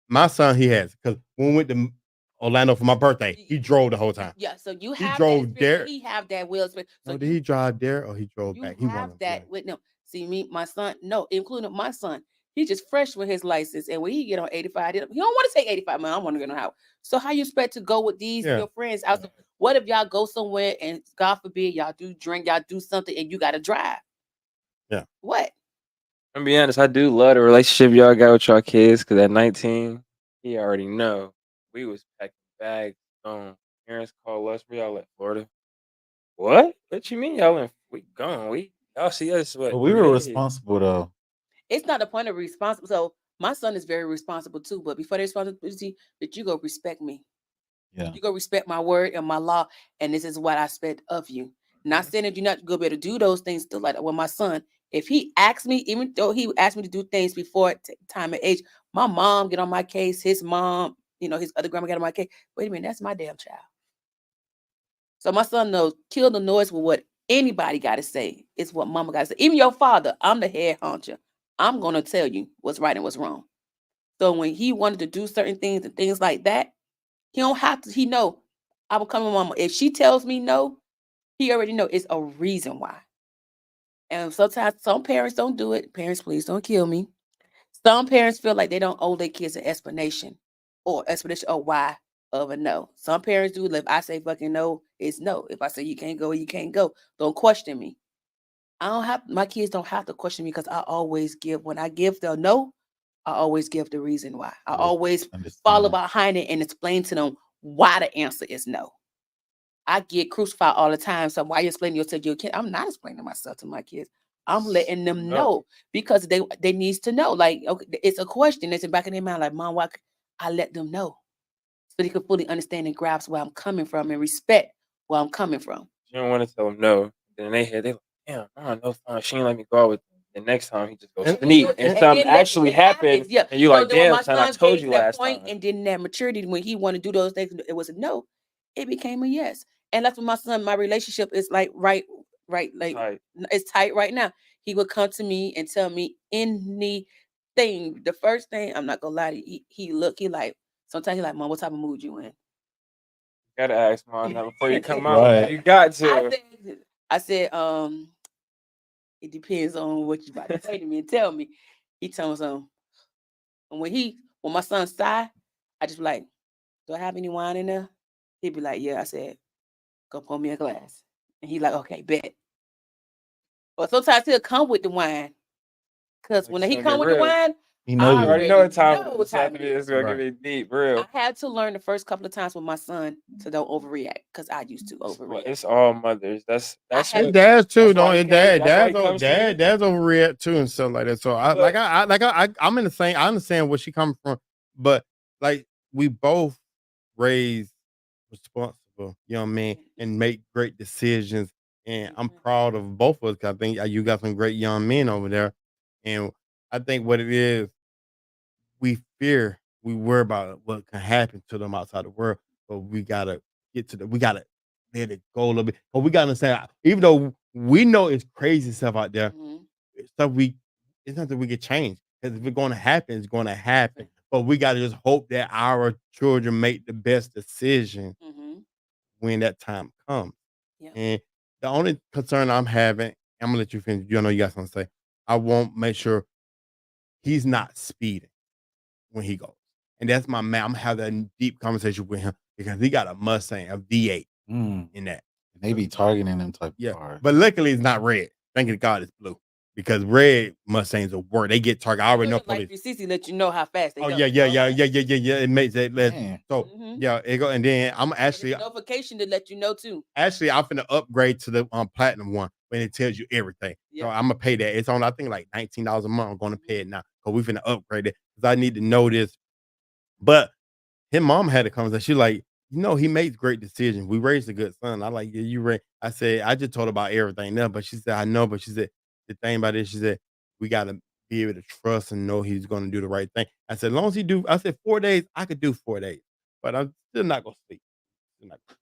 my son, he has because when we went to Orlando for my birthday, he drove the whole time. Yeah, so you He have that drove experience. there. He have that will experience. So No, did he drive there or he drove you back? He have wanted that with no. See me, my son, no, including my son. He just fresh with his license, and when he get on 85, he don't want to take 85. Man, I want to get on how. So how you expect to go with these Yeah. your friends out? So what if y'all go somewhere and God forbid y'all do drink, y'all do something, and you got to drive? Yeah. What? I'm gonna be honest, I do love the relationship y'all got with y'all kids because at 19, he already know we was packing bags. Parents call us, we all in Florida. What? What you mean y'all in? We gone. Y'all see us what? But we were 3 days. responsible though. It's not a point of responsible. So my son is very responsible too. But before the responsibility, that you go respect me. Yeah. You go respect my word and my law, and this is what I expect of you. Not saying that you're not gonna be able to do those things still like that. Well, my son, if he asks me, even though he asked me to do things before time and age, my mom get on my case, his mom, his other grandma get on my case. Wait a minute, that's my damn child. So my son knows, kill the noise with what anybody got to say. It's what mama got to say. Even your father, I'm the head honcho. I'm gonna tell you what's right and what's wrong. So when he wanted to do certain things and things like that, he don't have to. He know I will come to mama. If she tells me no, he already know it's a reason why. And sometimes some parents don't do it. Parents, please don't kill me. Some parents feel like they don't owe their kids an explanation of why of a no. Some parents do. If I say fucking no, it's no. If I say you can't go, you can't go. Don't question me. I don't have my kids don't have to question me because I always give when I give the no, I always give the reason why. I They always follow understand. behind it and explain to them why the answer is no. I get crucified all the time. So why you explaining yourself to your kid? I'm not explaining myself to my kids. I'm letting them No. know because they needs to know. Like, okay, it's a question that's in the back of their mind. Like, mom, why I let them know so they can fully understand and grasp where I'm coming from and respect where I'm coming from. You don't want to tell them no. Then they like, damn, no, fine. She ain't let me go out with them. The next time he just goes And- sneak, and- and and something then actually it happened, happens, yeah. and you So like, then when damn, my son, I son told came you to that last point, time. and then that maturity when he wanted to do those things, it was a no. It became a yes, and that's when my son. My relationship is like right, like Tight. it's tight right now. He would come to me and tell me anything. The first thing, I'm not gonna lie to you, he look, he like sometimes he like, mom, what type of mood you in? Gotta ask mom now before you come out. Right. You got to. I said, it depends on what you about to say to me and tell me. He told me something. And when my son sigh, I just be like, do I have any wine in there? He'd be like, yeah. I said, go pour me a glass. And he like, okay, bet. But sometimes he'll come with the wine. Cause Like, when it's he gonna come get with the real. wine, You know I You you. already know what time know it what is. time it is. It's gonna Right. get deep, real. I had to learn the first couple of times with my son to don't overreact because I used to Well, overreact. it's all mothers. That's had And what. dads too, That's why don't he it? came. That's why he comes to you. Dads overreact too and stuff like that. So But I'm in the same. I understand where she coming from, but like we both raised responsible young men and make great decisions, and I'm proud of both of us. 'Cause I think you got some great young men over there, and I think what it is, we worry about what can happen to them outside the world, but we gotta let it go a little bit. But we gotta understand, even though we know it's crazy stuff out there, Mhm. it's stuff it's nothing we can change. Because if it's gonna happen, it's gonna happen. But we gotta just hope that our children make the best decision Mhm. when that time comes. Yeah. And the only concern I'm having, I'm gonna let you finish. You know you got something to say. I won't make sure he's not speeding when he goes. And that's my man. I'm gonna have that deep conversation with him because he got a Mustang, a V8 Mm. in that. They be targeting them type of Yeah. cars. But luckily it's not red. Thank God it's blue. Because red Mustangs are worse. They get targeted. I already know Like police. CC let you know how fast they Oh go. yeah. It makes that less. Man. So Mhm. yeah, it go and then I'm And actually it's a notification to let you know too. I'm finna upgrade to the platinum one when it tells you everything. So Yeah. I'm gonna pay that. It's on I think like $19 a month. I'm gonna pay it now. Cause we finna upgrade it because I need to know this. But his mom had a conversation. She like, he makes great decisions. We raised a good son. I like, yeah, you raised. I said, I just told her about everything now, but she said, I know, but she said, the thing about it, she said, we gotta be able to trust and know he's gonna do the right thing. I said, as long as he do, I said 4 days, I could do 4 days, but I'm still not gonna sleep. Still not gonna-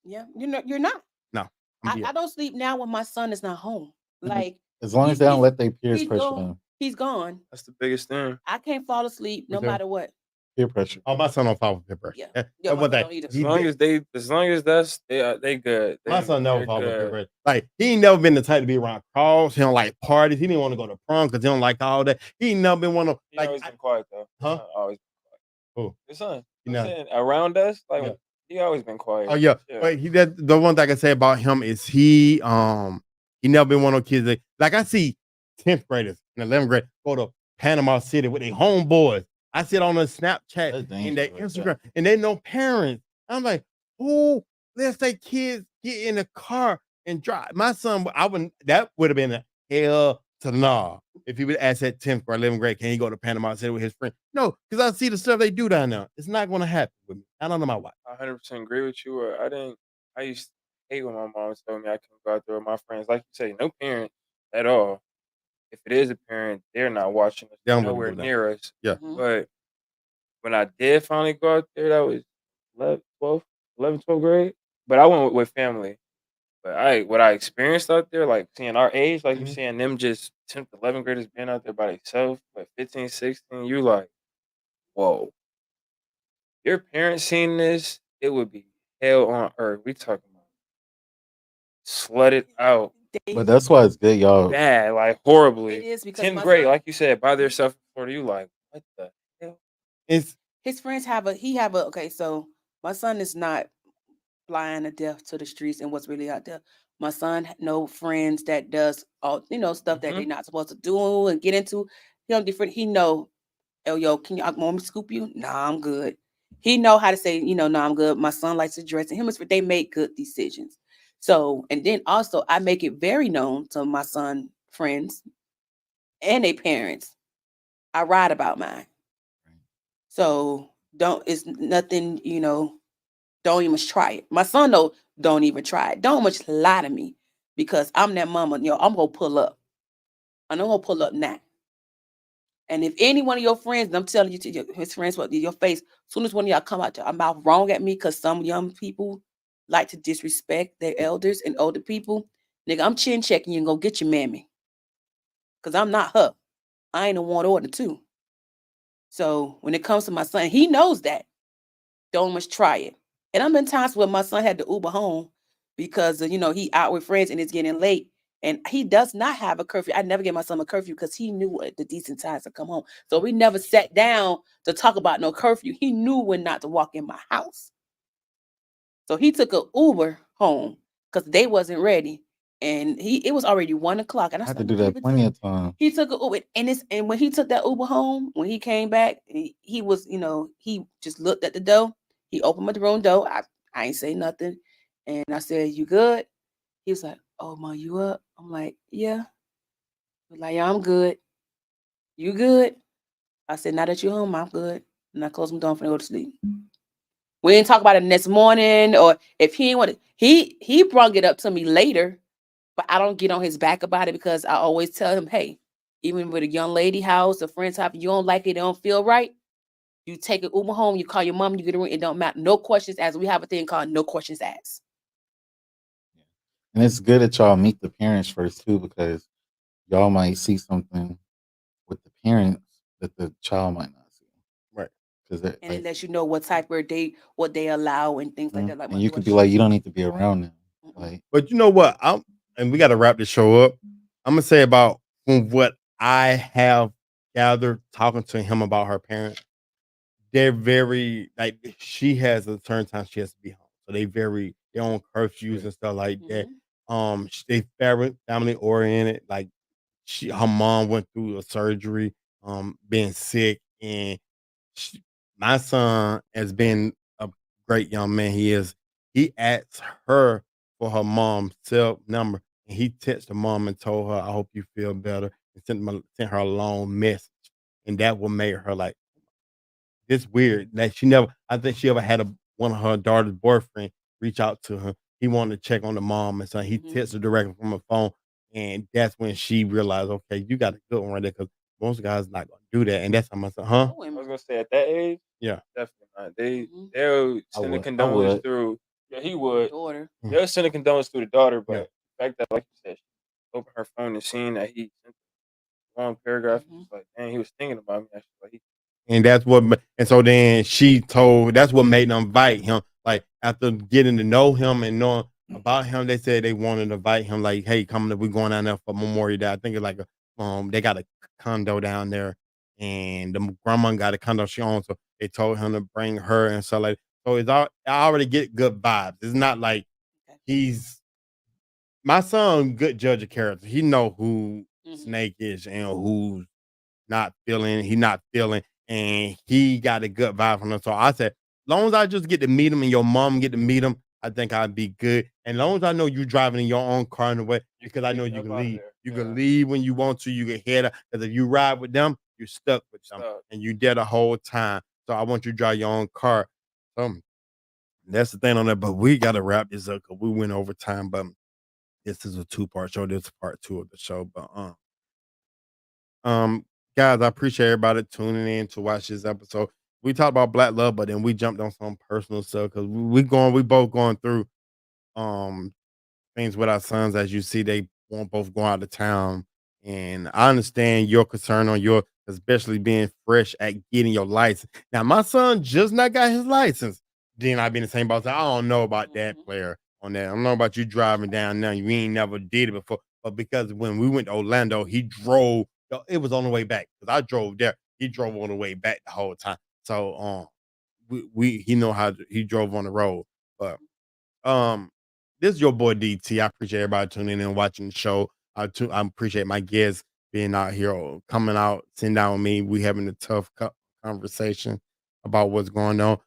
Yeah. You're not. No, I don't sleep now when my son is not home. Like As long as they don't let their peers he's pressure gone. them. He's gone. that's the biggest thing. I can't fall asleep no What's that? matter what. Peer pressure. Oh, my son don't fall with peer pressure. Yeah. That, Yeah, that my one son thing. don't either. As long as that's they good. My son never They're fall with peer good. pressure. Like he ain't never been the type to be around crowds. He don't like parties. He didn't want to go to prom because he don't like all that. He ain't never been one of He always been quiet though. Huh? Always been quiet. Who? Your son. You I'm know. saying around us, like Yeah. he always been quiet. Oh yeah, but the one thing I can say about him is he never been one of those kids that, like I see 10th graders and 11th grade go to Panama City with their homeboys. I see it on their Snapchat That's and their dangerous, Instagram, and they know parents. I'm like, who lets their kids get in the car and drive? My son, that would have been a hell to nah. If he would ask that 10th or 11th grade, can he go to Panama City with his friend? No, because I see the stuff they do down there. It's not going to happen with me. I don't know my wife. I 100% agree with you. I used to hate when my mom told me I couldn't go out there with my friends. Like you say, no parent at all. If it is a parent, they're not watching us. They don't Nowhere do that. near us. Yeah. Mhm. But when I did finally go out there, that was 11, 12th grade. But I went with family. But what I experienced out there, like seeing our age, like you're Mhm. seeing them just 10th, 11th graders being out there by themselves, like 15, 16, you like, whoa. Your parents seen this, it would be hell on earth. We talking about slutted out But that's why it's good, y'all. bad, like It horribly. is because 10th my grade, son, like you said, by themselves for you, like, what the hell? It's his friends okay, so my son is not blind or deaf to the streets and what's really out there. My son no friends that does all stuff that they not supposed to do and get into. He don't different. He know, oh yo, can you want me to scoop you? Nah, I'm good. He know how to say, nah, I'm good. My son likes to dress, and him is they make good decisions. So, and then also I make it very known to my son friends and their parents. I ride about mine. So it's nothing, don't even try it. My son don't even try it. Don't much lie to me because I'm that mama. I'm gonna pull up, and I'm gonna pull up now. And if any one of your friends, and I'm telling you to his friends, what your face, as soon as one of y'all come out your mouth wrong at me, because some young people like to disrespect their elders and older people, nigga, I'm chin checking you and go get your mammy, because I'm not her. I ain't a one order too. So when it comes to my son, he knows that. Don't much try it. And I'm in times where my son had to Uber home because he out with friends and it's getting late. And he does not have a curfew. I never gave my son a curfew because he knew at the decent times to come home. So we never sat down to talk about no curfew. He knew when not to walk in my house. So he took an Uber home because they wasn't ready. And it was already 1:00. And I I had said, to do that plenty of times. he took an Uber, and when he took that Uber home, when he came back, he was, he just looked at the door. He opened my room door. I ain't say nothing, and I said, "You good?" He was like, "Oh, ma, you up?" I'm like, "Yeah." He was like, "Yeah, I'm good. You good?" I said, "Now that you're home, I'm good." And I closed my door and go to sleep. We didn't talk about it the next morning, or if he wanted, he brought it up to me later, but I don't get on his back about it because I always tell him, hey, even with a young lady house, a friend's house, you don't like it, they don't feel right, you take an Uber home, you call your mom, you get a ring, it don't matter. No questions asked. We have a thing called no questions asked. And it's good that y'all meet the parents first too, because y'all might see something with the parents that the child might not see. right. Because And it lets you know what type of what they allow and things like that. Like my and you daughter, could be like, you don't need to be around them. Like, But you know what? And we got to wrap this show up. I'm gonna say about from what I have gathered talking to him about her parents. They're very like she has a certain time she has to be home, so they on curfews and stuff like that. They family oriented. Like her mom went through a surgery, being sick, and she, my son has been a great young man. He asked her for her mom's cell number, and he texted her mom and told her, "I hope you feel better," and sent her a long message, and that what made her like it's weird that I think she ever had one of her daughter's boyfriend reach out to her. He wanted to check on the mom, and so he texted her directly from her phone, and that's when she realized, okay, you got a good one right there, because most guys not gonna do that, and that's how I said, huh? I was gonna say at that age, Yeah, definitely not. They'll send a I condolence would. through. Yeah, he would. daughter. They'll send a condolence through the daughter, but yeah. the fact that, like you said, she opened her phone and seen that he sent a long paragraph, it's like, dang, he was thinking about me. Actually, like, And and so then that's what made them invite him. Like after getting to know him and knowing about him, they said they wanted to invite him. Like, hey, we're going down there for Memorial Day. I think it's like they got a condo down there, and the grandma got a condo she owns. So they told him to bring her and so like. So I already get good vibes. It's not like he's my son, good judge of character. He know who Snake is and who's he not feeling, and he got a good vibe from him. So I said, long as I just get to meet him and your mom get to meet him, I think I'd be good. And long as I know you driving in your own car in the way, because I know you can leave. You can leave when you want to, you can head up. Because if you ride with them, you're stuck with them. And you there the whole time. So I want you to drive your own car. That's the thing on that. But we gotta wrap this up because we went over time. But this is a two-part show. This is part two of the show. But um, guys, I appreciate everybody tuning in to watch this episode. We talked about black love, but then we jumped on some personal stuff because we both going through um things with our sons. As you see, they won't both go out of town, and I understand your concern on your, especially being fresh at getting your license. Now, my son just not got his license, then I'd be in the same boat. I don't know about that Mhm. player on that. I don't know about you driving down now. You ain't never did it before. But because when we went to Orlando, he drove. It was on the way back because I drove there. He drove on the way back the whole time. So he know how he drove on the road. But um, this is your boy DT. I appreciate everybody tuning in and watching the show. I appreciate my guests being out here or coming out, sitting down with me. We having a tough conversation about what's going on.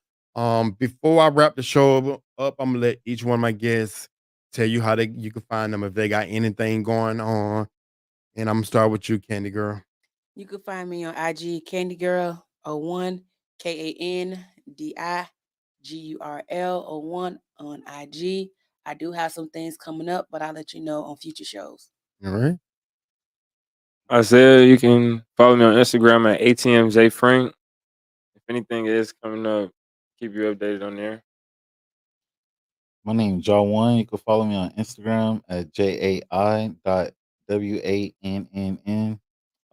Before I wrap the show up, I'm gonna let each one of my guests tell you how you can find them if they got anything going on. And I'm gonna start with you, Candy Girl. You can find me on IG Candy Girl 01 KANDIGURL 01 on IG. I do have some things coming up, but I'll let you know on future shows. All right. Isaiah, you can follow me on Instagram at ATMJFrank. If anything is coming up, keep you updated on there. My name is Jawan. You can follow me on Instagram at JAI.WANNN.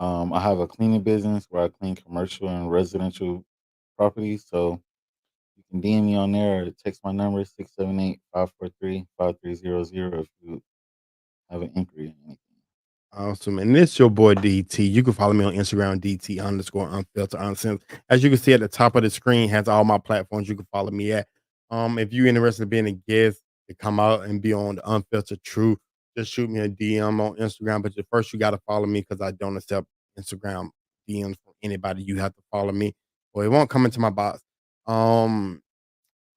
I have a cleaning business where I clean commercial and residential properties. So you can DM me on there or text my number 678-543-5300 if you have an inquiry or anything. Awesome. And this your boy DT. You can follow me on Instagram, DT underscore unfiltered uncensored. As you can see at the top of the screen, has all my platforms you can follow me at. If you're interested in being a guest to come out and be on the Unfiltered Truth, just shoot me a DM on Instagram. But first you gotta follow me because I don't accept Instagram DMs from anybody. You have to follow me or it won't come into my box. Um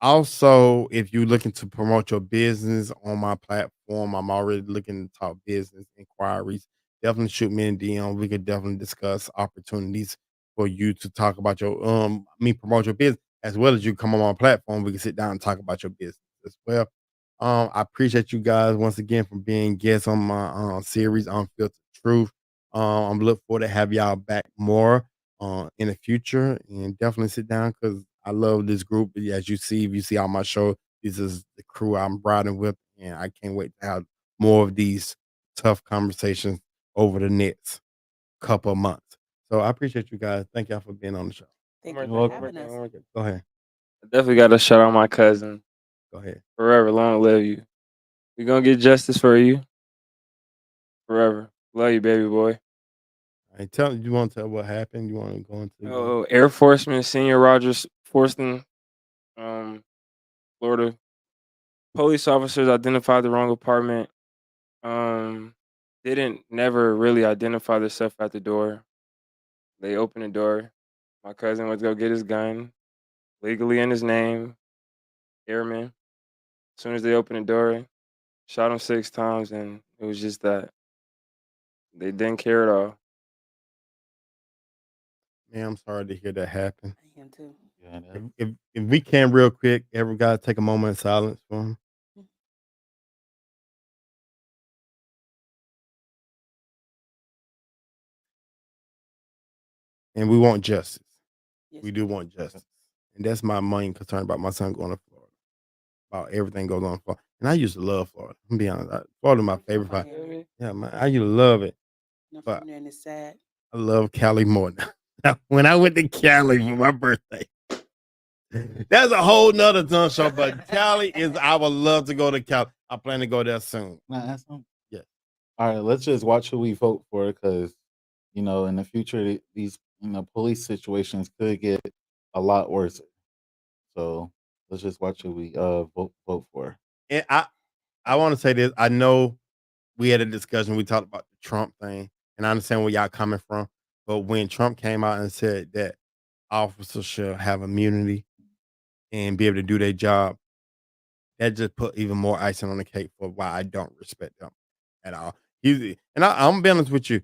Also, if you're looking to promote your business on my platform, I'm already looking to talk business inquiries. Definitely shoot me a DM. We could definitely discuss opportunities for you to talk about your promote your business as well as you come on my platform. We can sit down and talk about your business as well. I appreciate you guys once again for being guests on my series Unfiltered Truth. I'm looking forward to have y'all back more in the future and definitely sit down because I love this group. As you see, if you see on my show, this is the crew I'm riding with, and I can't wait to have more of these tough conversations over the next couple of months. So I appreciate you guys. Thank y'all for being on the show. Thank One you more for thing, having us. Go ahead. I definitely got to shout out my cousin. Go ahead. Forever, long live you. We gonna get justice for you. Forever. Love you, baby boy. I tell you want to tell what happened. You want to go into Air Forceman Senior Rogers Forston, Florida. Police officers identified the wrong apartment. Didn't never really identify themselves at the door. They opened the door. My cousin went to go get his gun, legally in his name, airman. As soon as they opened the door, shot him 6 times, and it was just that. They didn't care at all. Man, I'm sorry to hear that happen. I am too. Yeah, If we can real quick, every guy take a moment of silence for him. And we want justice. Yes, We do ma'am. want justice. And that's my main concern about my son going to Florida. About everything goes on in Florida. And I used to love Florida. I'm be honest. Florida my I'm from favorite spot. Miami. Yeah, man, I used to love it. I'm But from there and it's sad. I love Cali more now. When I went to Cali for my birthday. That's a whole nother done show, but Cali is I would love to go to Cali. I plan to go there soon. Can I ask them? Yeah. All right, let's just watch who we vote for because, in the future, these, police situations could get a lot worse. So let's just watch who we vote for. And I want to say this. I know we had a discussion. We talked about the Trump thing, and I understand where y'all coming from. But when Trump came out and said that officers should have immunity and be able to do their job, that just put even more icing on the cake for why I don't respect them at all. I'm be honest with you.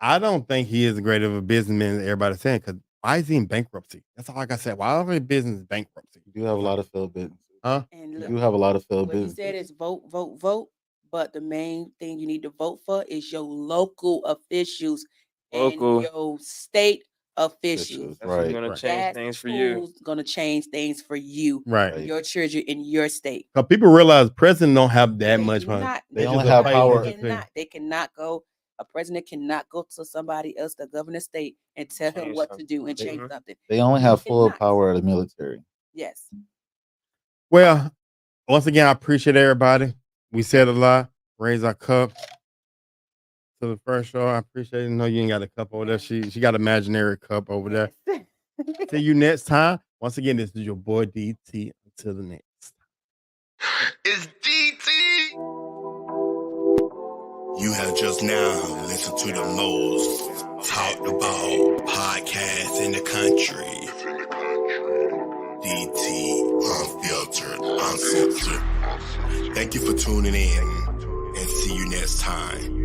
I don't think he is as great of a businessman as everybody's saying. Because why is he in bankruptcy? That's all like I said. Why are business bankruptcy? You do have a lot of failed businesses. Huh? And You look, do have a lot of failed what he businesses. said is vote, vote, vote. But the main thing you need to vote for is your local officials Local. and your state officials. That's what's Right. gonna Right. change That's things for you. who's gonna change things for you, Right. your children in your state. Because people realize president don't have that They much do power. not. They only have power. They cannot go. A president cannot go to somebody else, the governor state, and tell him Change what to something. do and They- change something. They only He have full cannot. power of the military. Yes. Well, once again, I appreciate everybody. We said a lot. Raise our cups to the first show. I appreciate it. No, you ain't got a cup over there. She got an imaginary cup over there. See you next time. Once again, this is your boy DT. Until the next. It's DT. You have just now listened to the most talked about podcast in the country. DT, unfiltered, uncensored. Thank you for tuning in and see you next time.